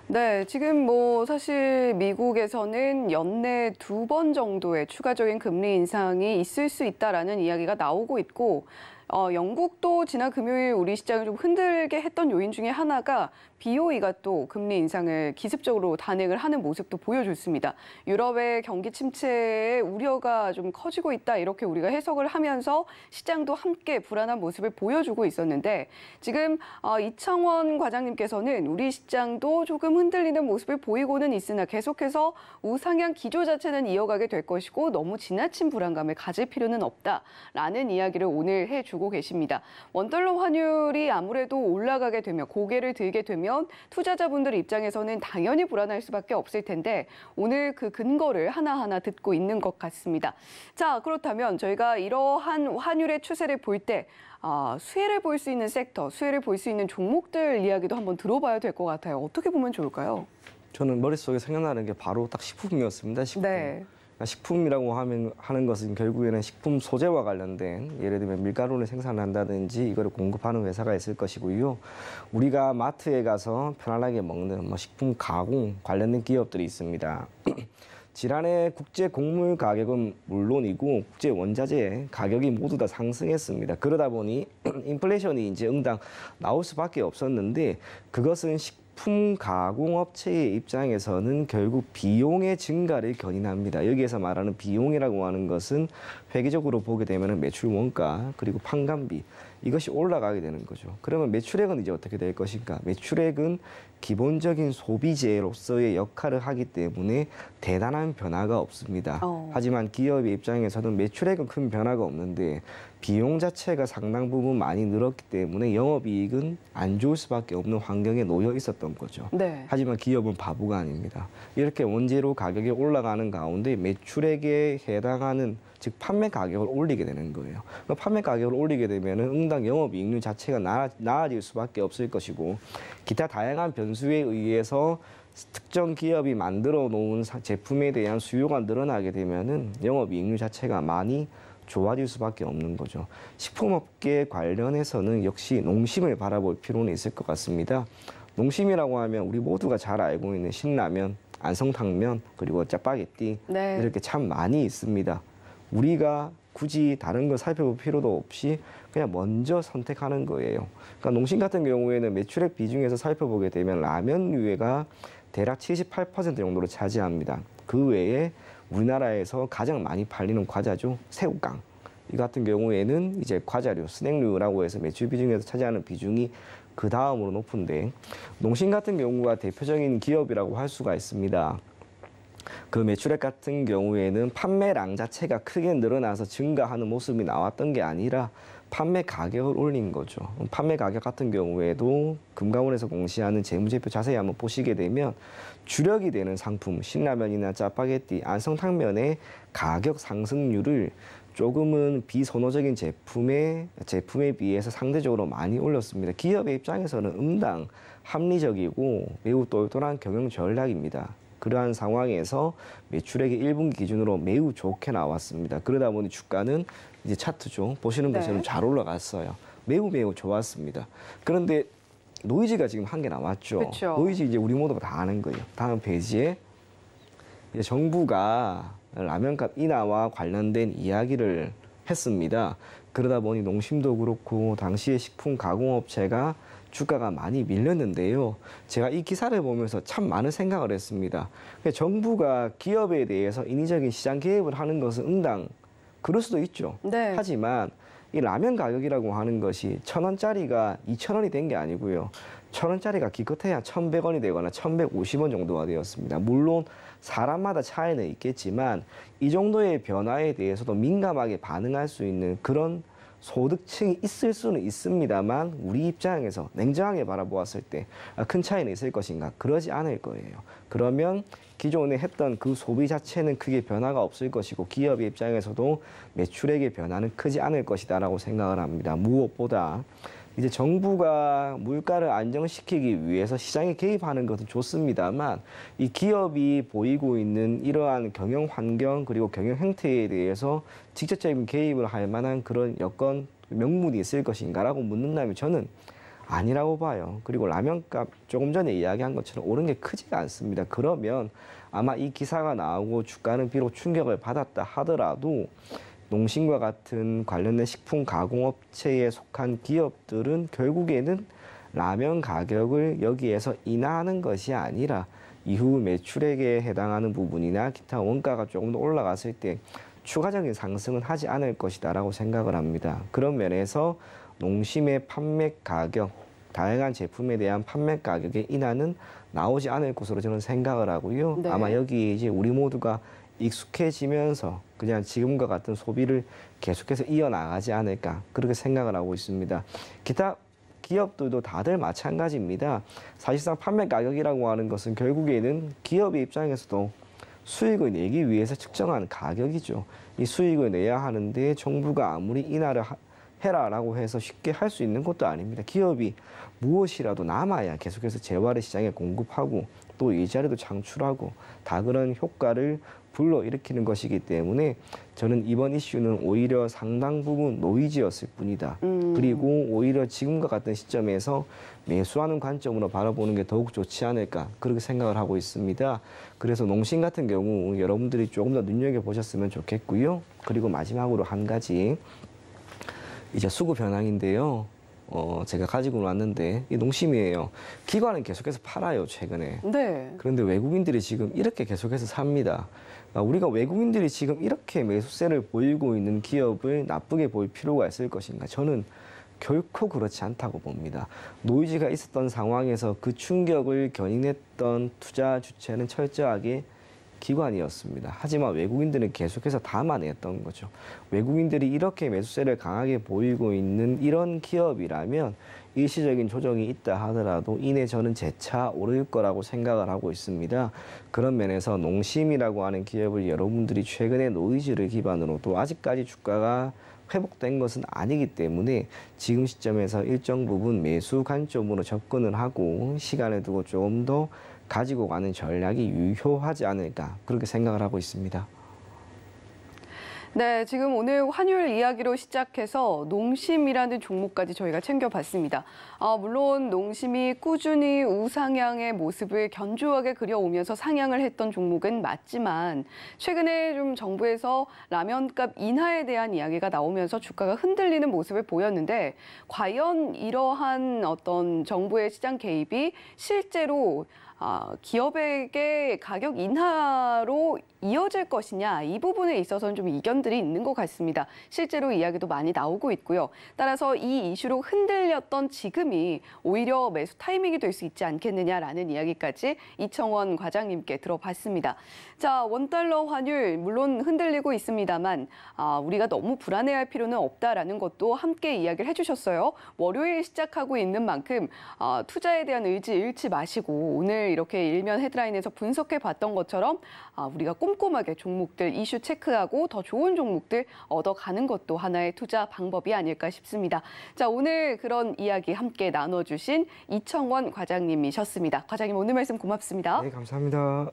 네, 지금 뭐 사실 미국에서는 연내 2번 정도의 추가적인 금리 인상이 있을 수 있다라는 이야기가 나오고 있고, 영국도 지난 금요일 우리 시장을 좀 흔들게 했던 요인 중에 하나가 BOE가 또 금리 인상을 기습적으로 단행을 하는 모습도 보여줬습니다. 유럽의 경기 침체의 우려가 좀 커지고 있다 이렇게 우리가 해석을 하면서 시장도 함께 불안한 모습을 보여주고 있었는데 지금 이창원 과장님께서는 우리 시장도 조금 흔들리는 모습을 보이고는 있으나 계속해서 우상향 기조 자체는 이어가게 될 것이고 너무 지나친 불안감을 가질 필요는 없다라는 이야기를 오늘 해주고 계십니다. 원달러 환율이 아무래도 올라가게 되면 고개를 들게 되면 투자자분들 입장에서는 당연히 불안할 수밖에 없을 텐데 오늘 그 근거를 하나하나 듣고 있는 것 같습니다. 자, 그렇다면 저희가 이러한 환율의 추세를 볼 때 수혜를 볼 수 있는 섹터, 수혜를 볼 수 있는 종목들 이야기도 한번 들어봐야 될 것 같아요. 어떻게 보면 좋을까요? 저는 머릿속에 생각나는 게 바로 딱 식품이었습니다. 식품. 네. 식품이라고 하는 것은 결국에는 식품 소재와 관련된 예를 들면 밀가루를 생산한다든지 이거를 공급하는 회사가 있을 것이고요. 우리가 마트에 가서 편안하게 먹는 식품 가공 관련된 기업들이 있습니다. 지난해 국제 곡물 가격은 물론이고 국제 원자재 가격이 모두 다 상승했습니다. 그러다 보니 인플레이션이 이제 응당 나올 수밖에 없었는데 그것은 식품 가공업체의 입장에서는 결국 비용의 증가를 견인합니다. 여기에서 말하는 비용이라고 하는 것은 회계적으로 보게 되면 매출 원가 그리고 판관비 이것이 올라가게 되는 거죠. 그러면 매출액은 이제 어떻게 될 것인가? 매출액은 기본적인 소비재로서의 역할을 하기 때문에 대단한 변화가 없습니다. 하지만 기업의 입장에서는 매출액은 큰 변화가 없는데 비용 자체가 상당 부분 많이 늘었기 때문에 영업이익은 안 좋을 수밖에 없는 환경에 놓여 있었던 거죠. 네. 하지만 기업은 바보가 아닙니다. 이렇게 원재료 가격이 올라가는 가운데 매출액에 해당하는 즉 판매 가격을 올리게 되는 거예요. 판매 가격을 올리게 되면 응당 영업이익률 자체가 나아질 수밖에 없을 것이고 기타 다양한 변수에 의해서 특정 기업이 만들어 놓은 제품에 대한 수요가 늘어나게 되면 영업이익률 자체가 많이 좋아질 수밖에 없는 거죠. 식품업계 관련해서는 역시 농심을 바라볼 필요는 있을 것 같습니다. 농심이라고 하면 우리 모두가 잘 알고 있는 신라면, 안성탕면, 그리고 짜파게티 네. 이렇게 참 많이 있습니다. 우리가 굳이 다른 걸 살펴볼 필요도 없이 그냥 먼저 선택하는 거예요. 그러니까 농심 같은 경우에는 매출액 비중에서 살펴보게 되면 라면류가 대략 78% 정도로 차지합니다. 그 외에 우리나라에서 가장 많이 팔리는 과자죠. 새우깡. 이 같은 경우에는 이제 과자류, 스낵류라고 해서 매출 비중에서 차지하는 비중이 그 다음으로 높은데 농심 같은 경우가 대표적인 기업이라고 할 수가 있습니다. 그 매출액 같은 경우에는 판매량 자체가 크게 늘어나서 증가하는 모습이 나왔던 게 아니라 판매 가격을 올린 거죠. 판매 가격 같은 경우에도 금감원에서 공시하는 재무제표 자세히 한번 보시게 되면 주력이 되는 상품, 신라면이나 짜파게티, 안성탕면의 가격 상승률을 조금은 비선호적인 제품에 비해서 상대적으로 많이 올렸습니다. 기업의 입장에서는 응당 합리적이고 매우 똘똘한 경영 전략입니다. 그러한 상황에서 매출액이 1분기 기준으로 매우 좋게 나왔습니다. 그러다 보니 주가는 이제 차트죠. 보시는 것처럼 잘 올라갔어요. 매우 좋았습니다. 그런데 노이즈가 지금 한 개 나왔죠. 그쵸. 노이즈 이제 우리 모두가 다 아는 거예요. 다음 페이지에 이제 정부가 라면값 인하와 관련된 이야기를 했습니다. 그러다 보니 농심도 그렇고 당시에 식품 가공업체가 주가가 많이 밀렸는데요. 제가 이 기사를 보면서 참 많은 생각을 했습니다. 정부가 기업에 대해서 인위적인 시장 개입을 하는 것은 응당 그럴 수도 있죠. 네. 하지만 이 라면 가격이라고 하는 것이 1,000원짜리가 2,000원이 된 게 아니고요. 1,000원짜리가 기껏해야 1,100원이 되거나 1,150원 정도가 되었습니다. 물론 사람마다 차이는 있겠지만 이 정도의 변화에 대해서도 민감하게 반응할 수 있는 그런 소득층이 있을 수는 있습니다만 우리 입장에서 냉정하게 바라보았을 때 큰 차이는 있을 것인가? 그러지 않을 거예요. 그러면 기존에 했던 그 소비 자체는 크게 변화가 없을 것이고 기업의 입장에서도 매출액의 변화는 크지 않을 것이다라고 생각을 합니다. 무엇보다 이제 정부가 물가를 안정시키기 위해서 시장에 개입하는 것은 좋습니다만 이 기업이 보이고 있는 이러한 경영 환경 그리고 경영 행태에 대해서 직접적인 개입을 할 만한 그런 여건, 명분이 있을 것인가라고 묻는다면 저는 아니라고 봐요. 그리고 라면값 조금 전에 이야기한 것처럼 오른 게 크지가 않습니다. 그러면 아마 이 기사가 나오고 주가는 비록 충격을 받았다 하더라도 농심과 같은 관련된 식품 가공업체에 속한 기업들은 결국에는 라면 가격을 여기에서 인하하는 것이 아니라 이후 매출액에 해당하는 부분이나 기타 원가가 조금 더 올라갔을 때 추가적인 상승은 하지 않을 것이다라고 생각을 합니다. 그런 면에서 농심의 판매 가격, 다양한 제품에 대한 판매 가격의 인하는 나오지 않을 것으로 저는 생각을 하고요. 네. 아마 여기 이제 우리 모두가 익숙해지면서 그냥 지금과 같은 소비를 계속해서 이어나가지 않을까 그렇게 생각을 하고 있습니다. 기타 기업들도 다들 마찬가지입니다. 사실상 판매 가격이라고 하는 것은 결국에는 기업의 입장에서도 수익을 내기 위해서 측정한 가격이죠. 이 수익을 내야 하는데 정부가 아무리 인하를 해라라고 해서 쉽게 할 수 있는 것도 아닙니다. 기업이 무엇이라도 남아야 계속해서 재화를 시장에 공급하고 또 일자리도 창출하고 다 그런 효과를 불러일으키는 것이기 때문에 저는 이번 이슈는 오히려 상당 부분 노이즈였을 뿐이다. 그리고 오히려 지금과 같은 시점에서 매수하는 관점으로 바라보는 게 더욱 좋지 않을까 그렇게 생각을 하고 있습니다. 그래서 농심 같은 경우 여러분들이 조금 더 눈여겨보셨으면 좋겠고요. 그리고 마지막으로 한 가지 이제 수급 현황인데요. 제가 가지고 왔는데 이 농심이에요. 기관은 계속해서 팔아요, 최근에. 네. 그런데 외국인들이 지금 이렇게 계속해서 삽니다. 우리가 외국인들이 지금 이렇게 매수세를 보이고 있는 기업을 나쁘게 볼 필요가 있을 것인가? 저는 결코 그렇지 않다고 봅니다. 노이즈가 있었던 상황에서 그 충격을 견인했던 투자 주체는 철저하게 기관이었습니다. 하지만 외국인들은 계속해서 담아냈던 거죠. 외국인들이 이렇게 매수세를 강하게 보이고 있는 이런 기업이라면 일시적인 조정이 있다 하더라도 이내 저는 재차 오를 거라고 생각을 하고 있습니다. 그런 면에서 농심이라고 하는 기업을 여러분들이 최근에 노이즈를 기반으로 또 아직까지 주가가 회복된 것은 아니기 때문에 지금 시점에서 일정 부분 매수 관점으로 접근을 하고 시간을 두고 조금 더 가지고 가는 전략이 유효하지 않을까 그렇게 생각을 하고 있습니다. 네, 지금 오늘 환율 이야기로 시작해서 농심이라는 종목까지 저희가 챙겨봤습니다. 물론 농심이 꾸준히 우상향의 모습을 견조하게 그려오면서 상향을 했던 종목은 맞지만 최근에 좀 정부에서 라면값 인하에 대한 이야기가 나오면서 주가가 흔들리는 모습을 보였는데 과연 이러한 어떤 정부의 시장 개입이 실제로 기업에게 가격 인하로 이어질 것이냐 이 부분에 있어서는 좀 이견들이 있는 것 같습니다. 실제로 이야기도 많이 나오고 있고요. 따라서 이 이슈로 흔들렸던 지금이 오히려 매수 타이밍이 될 수 있지 않겠느냐라는 이야기까지 이청원 과장님께 들어봤습니다. 자, 원달러 환율 물론 흔들리고 있습니다만 우리가 너무 불안해할 필요는 없다라는 것도 함께 이야기를 해주셨어요. 월요일 시작하고 있는 만큼 투자에 대한 의지 잃지 마시고 오늘 이렇게 일면 헤드라인에서 분석해봤던 것처럼 우리가 꼼꼼하게 종목들 이슈 체크하고 더 좋은 종목들 얻어가는 것도 하나의 투자 방법이 아닐까 싶습니다. 자, 오늘 그런 이야기 함께 나눠주신 이청원 과장님이셨습니다. 과장님 오늘 말씀 고맙습니다. 네, 감사합니다.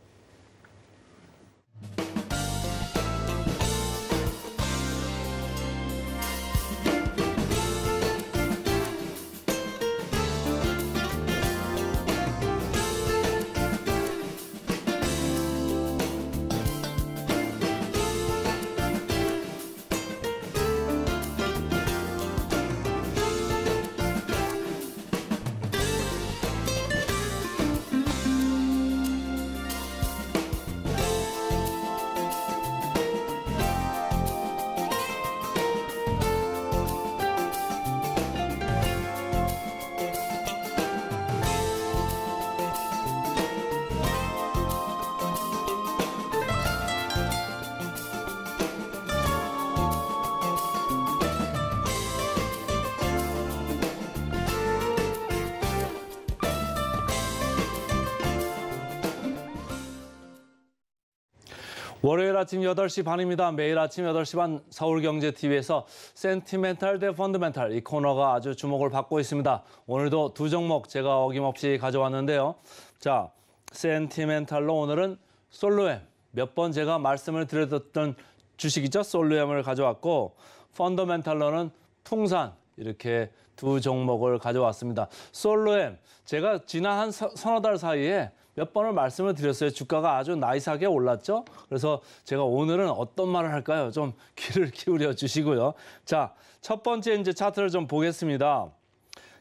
월요일 아침 8시 반입니다. 매일 아침 8시 반 서울경제TV에서 센티멘탈 대 펀더멘탈 이 코너가 아주 주목을 받고 있습니다. 오늘도 두 종목 제가 어김없이 가져왔는데요. 자, 센티멘탈로 오늘은 솔로엠. 몇 번 제가 말씀을 드렸던 주식이죠. 솔로엠을 가져왔고 펀더멘탈로는 풍산 이렇게 두 종목을 가져왔습니다. 솔로엠, 제가 지난 한 서너 달 사이에 몇 번을 말씀을 드렸어요. 주가가 아주 나이스하게 올랐죠. 그래서 제가 오늘은 어떤 말을 할까요? 좀 귀를 기울여 주시고요. 자, 첫 번째 이제 차트를 좀 보겠습니다.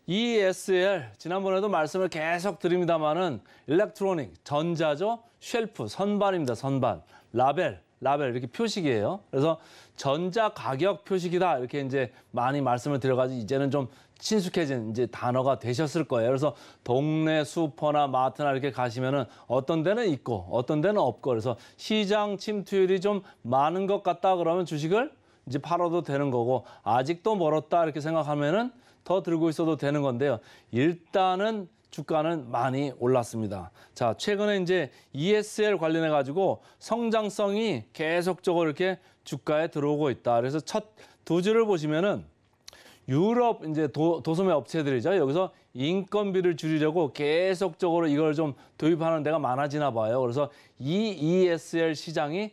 ESL, 지난번에도 말씀을 계속 드립니다만은 일렉트로닉, 전자죠. 쉘프, 선반입니다. 선반. 라벨 이렇게 표식이에요. 그래서 전자 가격 표식이다. 이렇게 이제 많이 말씀을 드려가지고 이제는 좀 친숙해진 이제 단어가 되셨을 거예요. 그래서 동네 슈퍼나 마트나 이렇게 가시면은 어떤 데는 있고 어떤 데는 없고 그래서 시장 침투율이 좀 많은 것 같다 그러면 주식을 이제 팔아도 되는 거고 아직도 멀었다 이렇게 생각하면은 더 들고 있어도 되는 건데요. 일단은 주가는 많이 올랐습니다. 자, 최근에 이제 ESL 관련해 가지고 성장성이 계속적으로 이렇게 주가에 들어오고 있다. 그래서 첫 두 줄을 보시면은 유럽 이제 도소매 업체들이죠. 여기서 인건비를 줄이려고 계속적으로 이걸 좀 도입하는 데가 많아지나 봐요. 그래서 이 ESL 시장이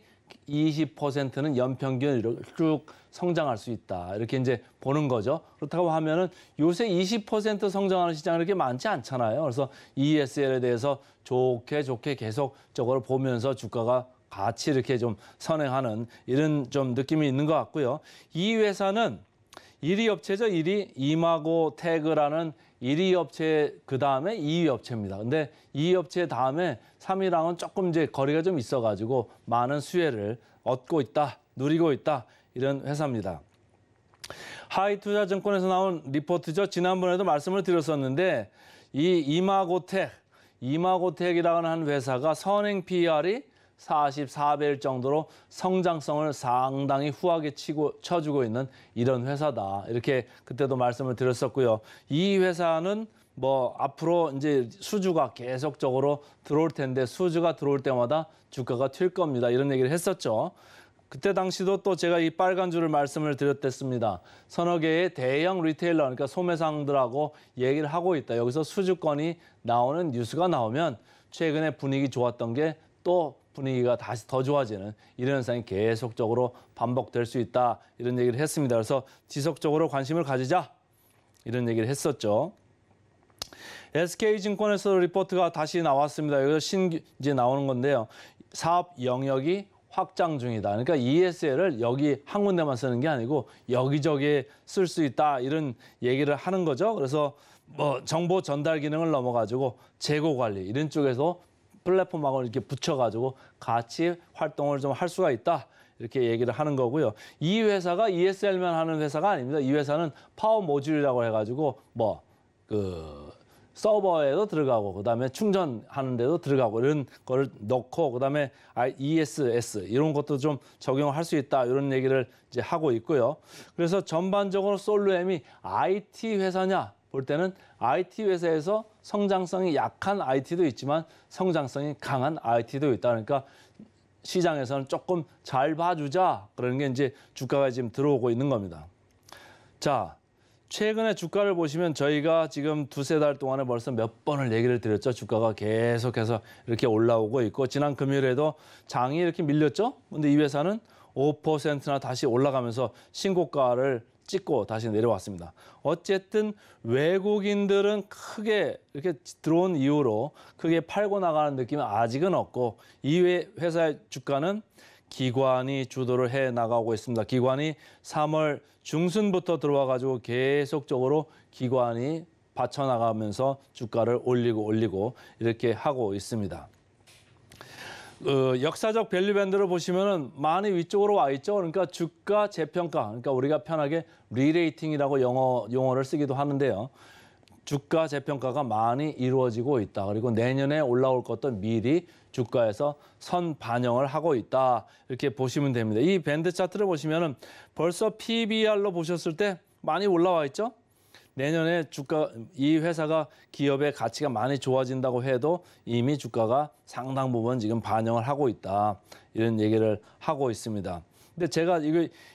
20%는 연평균 쭉 성장할 수 있다. 이렇게 이제 보는 거죠. 그렇다고 하면은 요새 20% 성장하는 시장이 그렇게 많지 않잖아요. 그래서 ESL에 대해서 좋게 계속적으로 보면서 주가가 같이 이렇게 좀 선행하는 이런 좀 느낌이 있는 것 같고요. 이 회사는 1위 업체죠. 1위 이마고 태그라는 1위 업체 그다음에 2위 업체입니다. 근데 2위 업체 다음에 3위랑은 조금 이제 거리가 좀 있어가지고 많은 수혜를 얻고 있다, 누리고 있다 이런 회사입니다. 하이투자증권에서 나온 리포트죠. 지난번에도 말씀을 드렸었는데 이 이마고텍이라는 한 회사가 선행 PER이 44배일 정도로 성장성을 상당히 후하게 쳐주고 있는 이런 회사다. 이렇게 그때도 말씀을 드렸었고요. 이 회사는 뭐 앞으로 이제 수주가 계속적으로 들어올 텐데 수주가 들어올 때마다 주가가 튈 겁니다. 이런 얘기를 했었죠. 그때 당시도 또 제가 이 빨간 줄을 말씀을 드렸댔습니다. 서너 개의 대형 리테일러, 그러니까 소매상들하고 얘기를 하고 있다. 여기서 수주권이 나오는 뉴스가 나오면 최근에 분위기 좋았던 게 또 분위기가 다시 더 좋아지는 이런 현상이 계속적으로 반복될 수 있다. 이런 얘기를 했습니다. 그래서 지속적으로 관심을 가지자. 이런 얘기를 했었죠. SK증권에서 리포트가 다시 나왔습니다. 여기서 이제 나오는 건데요. 사업 영역이 확장 중이다. 그러니까 ESL을 여기 한 군데만 쓰는 게 아니고 여기저기에 쓸 수 있다. 이런 얘기를 하는 거죠. 그래서 뭐 정보 전달 기능을 넘어가지고 재고 관리 이런 쪽에서 플랫폼하고 이렇게 붙여가지고 같이 활동을 좀 할 수가 있다. 이렇게 얘기를 하는 거고요. 이 회사가 ESL만 하는 회사가 아닙니다. 이 회사는 파워 모듈이라고 해가지고 서버에도 들어가고 그다음에 충전하는 데도 들어가고 이런 거를 넣고 그다음에 ESS 이런 것도 좀 적용을 할 수 있다. 이런 얘기를 이제 하고 있고요. 그래서 전반적으로 솔로엠이 IT 회사냐 볼 때는 IT 회사에서 성장성이 약한 IT도 있지만 성장성이 강한 IT도 있다. 그러니까 시장에서는 조금 잘 봐주자. 그러는 게 이제 주가가 지금 들어오고 있는 겁니다. 자, 최근에 주가를 보시면 저희가 지금 두세 달 동안에 벌써 몇 번을 얘기를 드렸죠. 주가가 계속해서 이렇게 올라오고 있고 지난 금요일에도 장이 이렇게 밀렸죠. 근데 이 회사는 5%나 다시 올라가면서 신고가를 찍고 다시 내려왔습니다. 어쨌든 외국인들은 크게 이렇게 들어온 이후로 크게 팔고 나가는 느낌은 아직은 없고 이 회사의 주가는 기관이 주도를 해 나가고 있습니다. 기관이 3월 중순부터 들어와가지고 계속적으로 기관이 받쳐나가면서 주가를 올리고 이렇게 하고 있습니다. 역사적 밸류 밴드를 보시면은 많이 위쪽으로 와 있죠. 그러니까 주가 재평가, 그러니까 우리가 편하게 리레이팅이라고 용어를 쓰기도 하는데요. 주가 재평가가 많이 이루어지고 있다. 그리고 내년에 올라올 것도 미리 주가에서 선 반영을 하고 있다. 이렇게 보시면 됩니다. 이 밴드 차트를 보시면은 벌써 PBR로 보셨을 때 많이 올라와 있죠. 내년에 주가 이 회사가 기업의 가치가 많이 좋아진다고 해도 이미 주가가 상당 부분 지금 반영을 하고 있다. 이런 얘기를 하고 있습니다. 근데 제가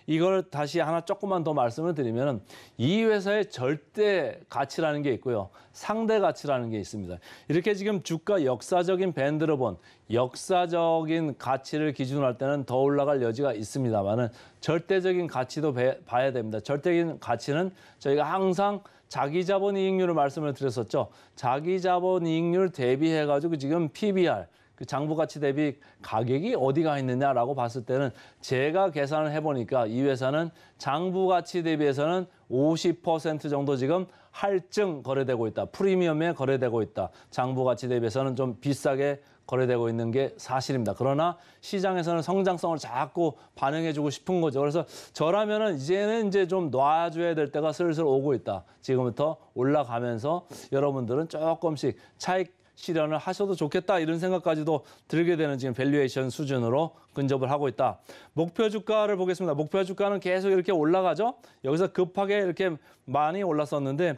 이걸 다시 하나 조금만 더 말씀을 드리면 이 회사의 절대 가치라는 게 있고요. 상대 가치라는 게 있습니다. 이렇게 지금 주가 역사적인 밴드로 본 역사적인 가치를 기준으로 할 때는 더 올라갈 여지가 있습니다만은 절대적인 가치도 봐야 됩니다. 절대적인 가치는 저희가 항상 자기자본이익률을 말씀을 드렸었죠. 자기자본이익률 대비해가지고 지금 PBR 그 장부가치 대비 가격이 어디가 있느냐라고 봤을 때는 제가 계산을 해보니까 이 회사는 장부가치 대비해서는 50% 정도 지금 할증 거래되고 있다. 프리미엄에 거래되고 있다. 장부가치 대비해서는 좀 비싸게 거래되고 있는 게 사실입니다. 그러나 시장에서는 성장성을 자꾸 반영해주고 싶은 거죠. 그래서 저라면은 이제는 이제 좀 놔줘야 될 때가 슬슬 오고 있다. 지금부터 올라가면서 여러분들은 조금씩 차익 실현을 하셔도 좋겠다 이런 생각까지도 들게 되는 지금 밸류에이션 수준으로 근접을 하고 있다. 목표 주가를 보겠습니다. 목표 주가는 계속 이렇게 올라가죠. 여기서 급하게 이렇게 많이 올랐었는데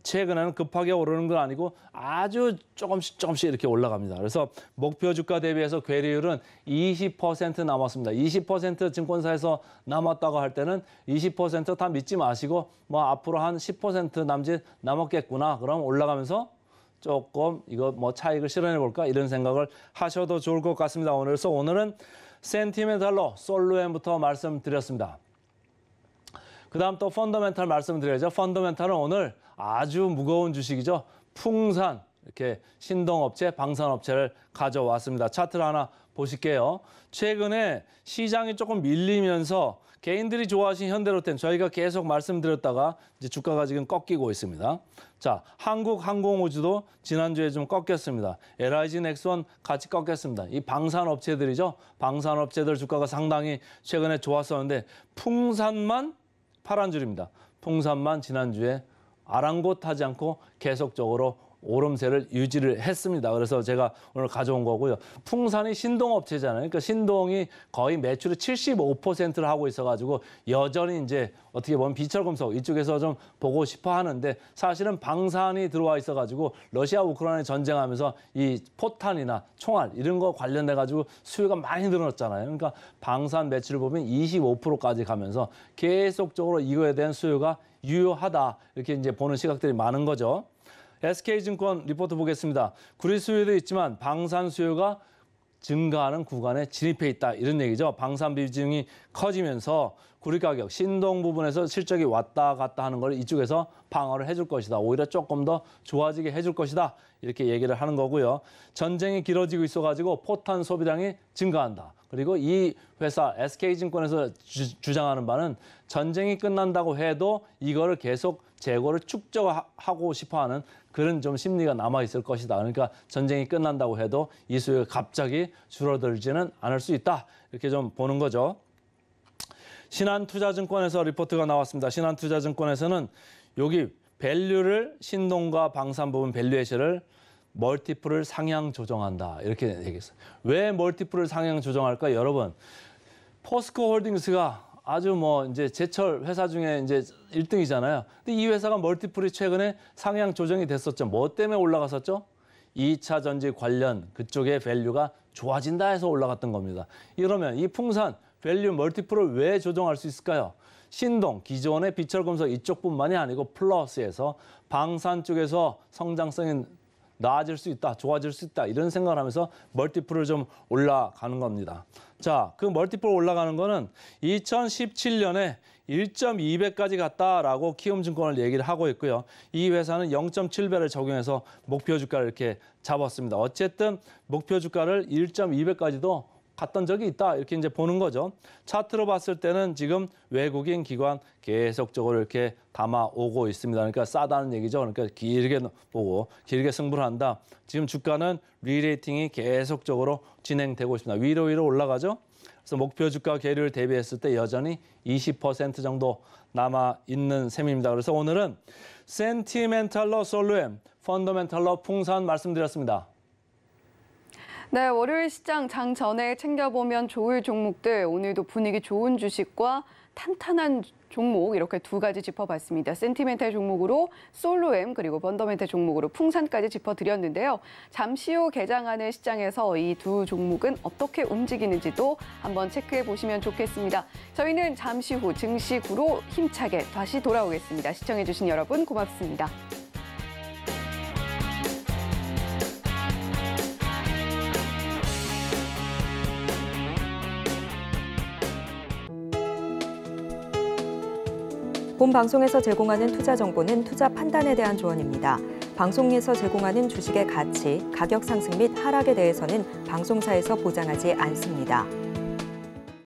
최근에는 급하게 오르는 건 아니고 아주 조금씩 이렇게 올라갑니다. 그래서 목표 주가 대비해서 괴리율은 20% 남았습니다. 20% 증권사에서 남았다고 할 때는 20% 다 믿지 마시고 뭐 앞으로 한 10% 남짓 남았겠구나. 그럼 올라가면서 조금 이거 뭐 차익을 실현해 볼까 이런 생각을 하셔도 좋을 것 같습니다. 그래서 오늘은 센티멘탈로 솔루엠부터 말씀드렸습니다. 그다음 또 펀더멘탈 말씀드려야죠. 펀더멘탈은 오늘 아주 무거운 주식이죠. 풍산 이렇게 신동업체, 방산업체를 가져왔습니다. 차트를 하나 보실게요. 최근에 시장이 조금 밀리면서 개인들이 좋아하신 현대로템 저희가 계속 말씀드렸다가 이제 주가가 지금 꺾이고 있습니다. 자, 한국항공우주도 지난주에 좀 꺾였습니다. LIG 넥스원 같이 꺾였습니다. 이 방산업체들이죠. 방산업체들 주가가 상당히 최근에 좋았었는데 풍산만 파란 줄입니다. 풍산만 지난주에 아랑곳하지 않고 계속적으로 오름세를 유지를 했습니다. 그래서 제가 오늘 가져온 거고요. 풍산이 신동업체잖아요. 그러니까 신동이 거의 매출의 75%를 하고 있어가지고 여전히 이제 어떻게 보면 비철금속 이쪽에서 좀 보고 싶어 하는데 사실은 방산이 들어와 있어가지고 러시아 우크라이나 전쟁하면서 이 포탄이나 총알 이런 거 관련돼가지고 수요가 많이 늘어났잖아요. 그러니까 방산 매출을 보면 25%까지 가면서 계속적으로 이거에 대한 수요가 유효하다 이렇게 이제 보는 시각들이 많은 거죠. SK증권 리포트 보겠습니다. 구리 수요도 있지만 방산 수요가 증가하는 구간에 진입해 있다 이런 얘기죠. 방산 비중이 커지면서 구리 가격, 신동 부분에서 실적이 왔다 갔다 하는 걸 이쪽에서 방어를 해줄 것이다. 오히려 조금 더 좋아지게 해줄 것이다. 이렇게 얘기를 하는 거고요. 전쟁이 길어지고 있어가지고 포탄 소비량이 증가한다. 그리고 이 회사 SK증권에서 주장하는 바는 전쟁이 끝난다고 해도 이거를 계속 재고를 축적하고 싶어하는 그런 좀 심리가 남아있을 것이다. 그러니까 전쟁이 끝난다고 해도 이 수요가 갑자기 줄어들지는 않을 수 있다. 이렇게 좀 보는 거죠. 신한투자증권에서 리포트가 나왔습니다. 신한투자증권에서는 여기 밸류를 신동과 방산 부분 밸류에이션을 멀티플을 상향 조정한다. 이렇게 얘기했어요. 왜 멀티플을 상향 조정할까? 여러분, 포스코 홀딩스가 아주 뭐 이제 제철 회사 중에 이제 1등이잖아요. 근데 이 회사가 멀티플이 최근에 상향 조정이 됐었죠. 뭐 때문에 올라갔었죠? 2차 전지 관련 그쪽의 밸류가 좋아진다 해서 올라갔던 겁니다. 이러면 이 풍산 밸류 멀티플을 왜 조정할 수 있을까요? 신동, 기존의 비철금속 이쪽뿐만이 아니고 플러스에서 방산 쪽에서 성장성이 나아질 수 있다, 좋아질 수 있다 이런 생각을 하면서 멀티플을 좀 올라가는 겁니다. 자, 그 멀티플 올라가는 거는 2017년에 1.2배까지 갔다라고 키움증권을 얘기를 하고 있고요. 이 회사는 0.7배를 적용해서 목표 주가를 이렇게 잡았습니다. 어쨌든 목표 주가를 1.2배까지도 갔던 적이 있다 이렇게 이제 보는 거죠. 차트로 봤을 때는 지금 외국인 기관 계속적으로 이렇게 담아오고 있습니다. 그러니까 싸다는 얘기죠. 그러니까 길게 보고 길게 승부를 한다. 지금 주가는 리레이팅이 계속적으로 진행되고 있습니다. 위로 올라가죠. 그래서 목표 주가 계류를 대비했을 때 여전히 20% 정도 남아 있는 셈입니다. 그래서 오늘은 센티멘탈러 솔루엠, 펀더멘탈러 풍산 말씀드렸습니다. 네, 월요일 시장 장 전에 챙겨보면 좋을 종목들 오늘도 분위기 좋은 주식과 탄탄한 종목 이렇게 두 가지 짚어봤습니다. 센티멘탈 종목으로 솔로엠 그리고 펀더멘탈 종목으로 풍산까지 짚어드렸는데요. 잠시 후 개장하는 시장에서 이 두 종목은 어떻게 움직이는지도 한번 체크해 보시면 좋겠습니다. 저희는 잠시 후 증시구로 힘차게 다시 돌아오겠습니다. 시청해주신 여러분 고맙습니다. 본 방송에서 제공하는 투자 정보는 투자 판단에 대한 조언입니다. 방송에서 제공하는 주식의 가치, 가격 상승 및 하락에 대해서는 방송사에서 보장하지 않습니다.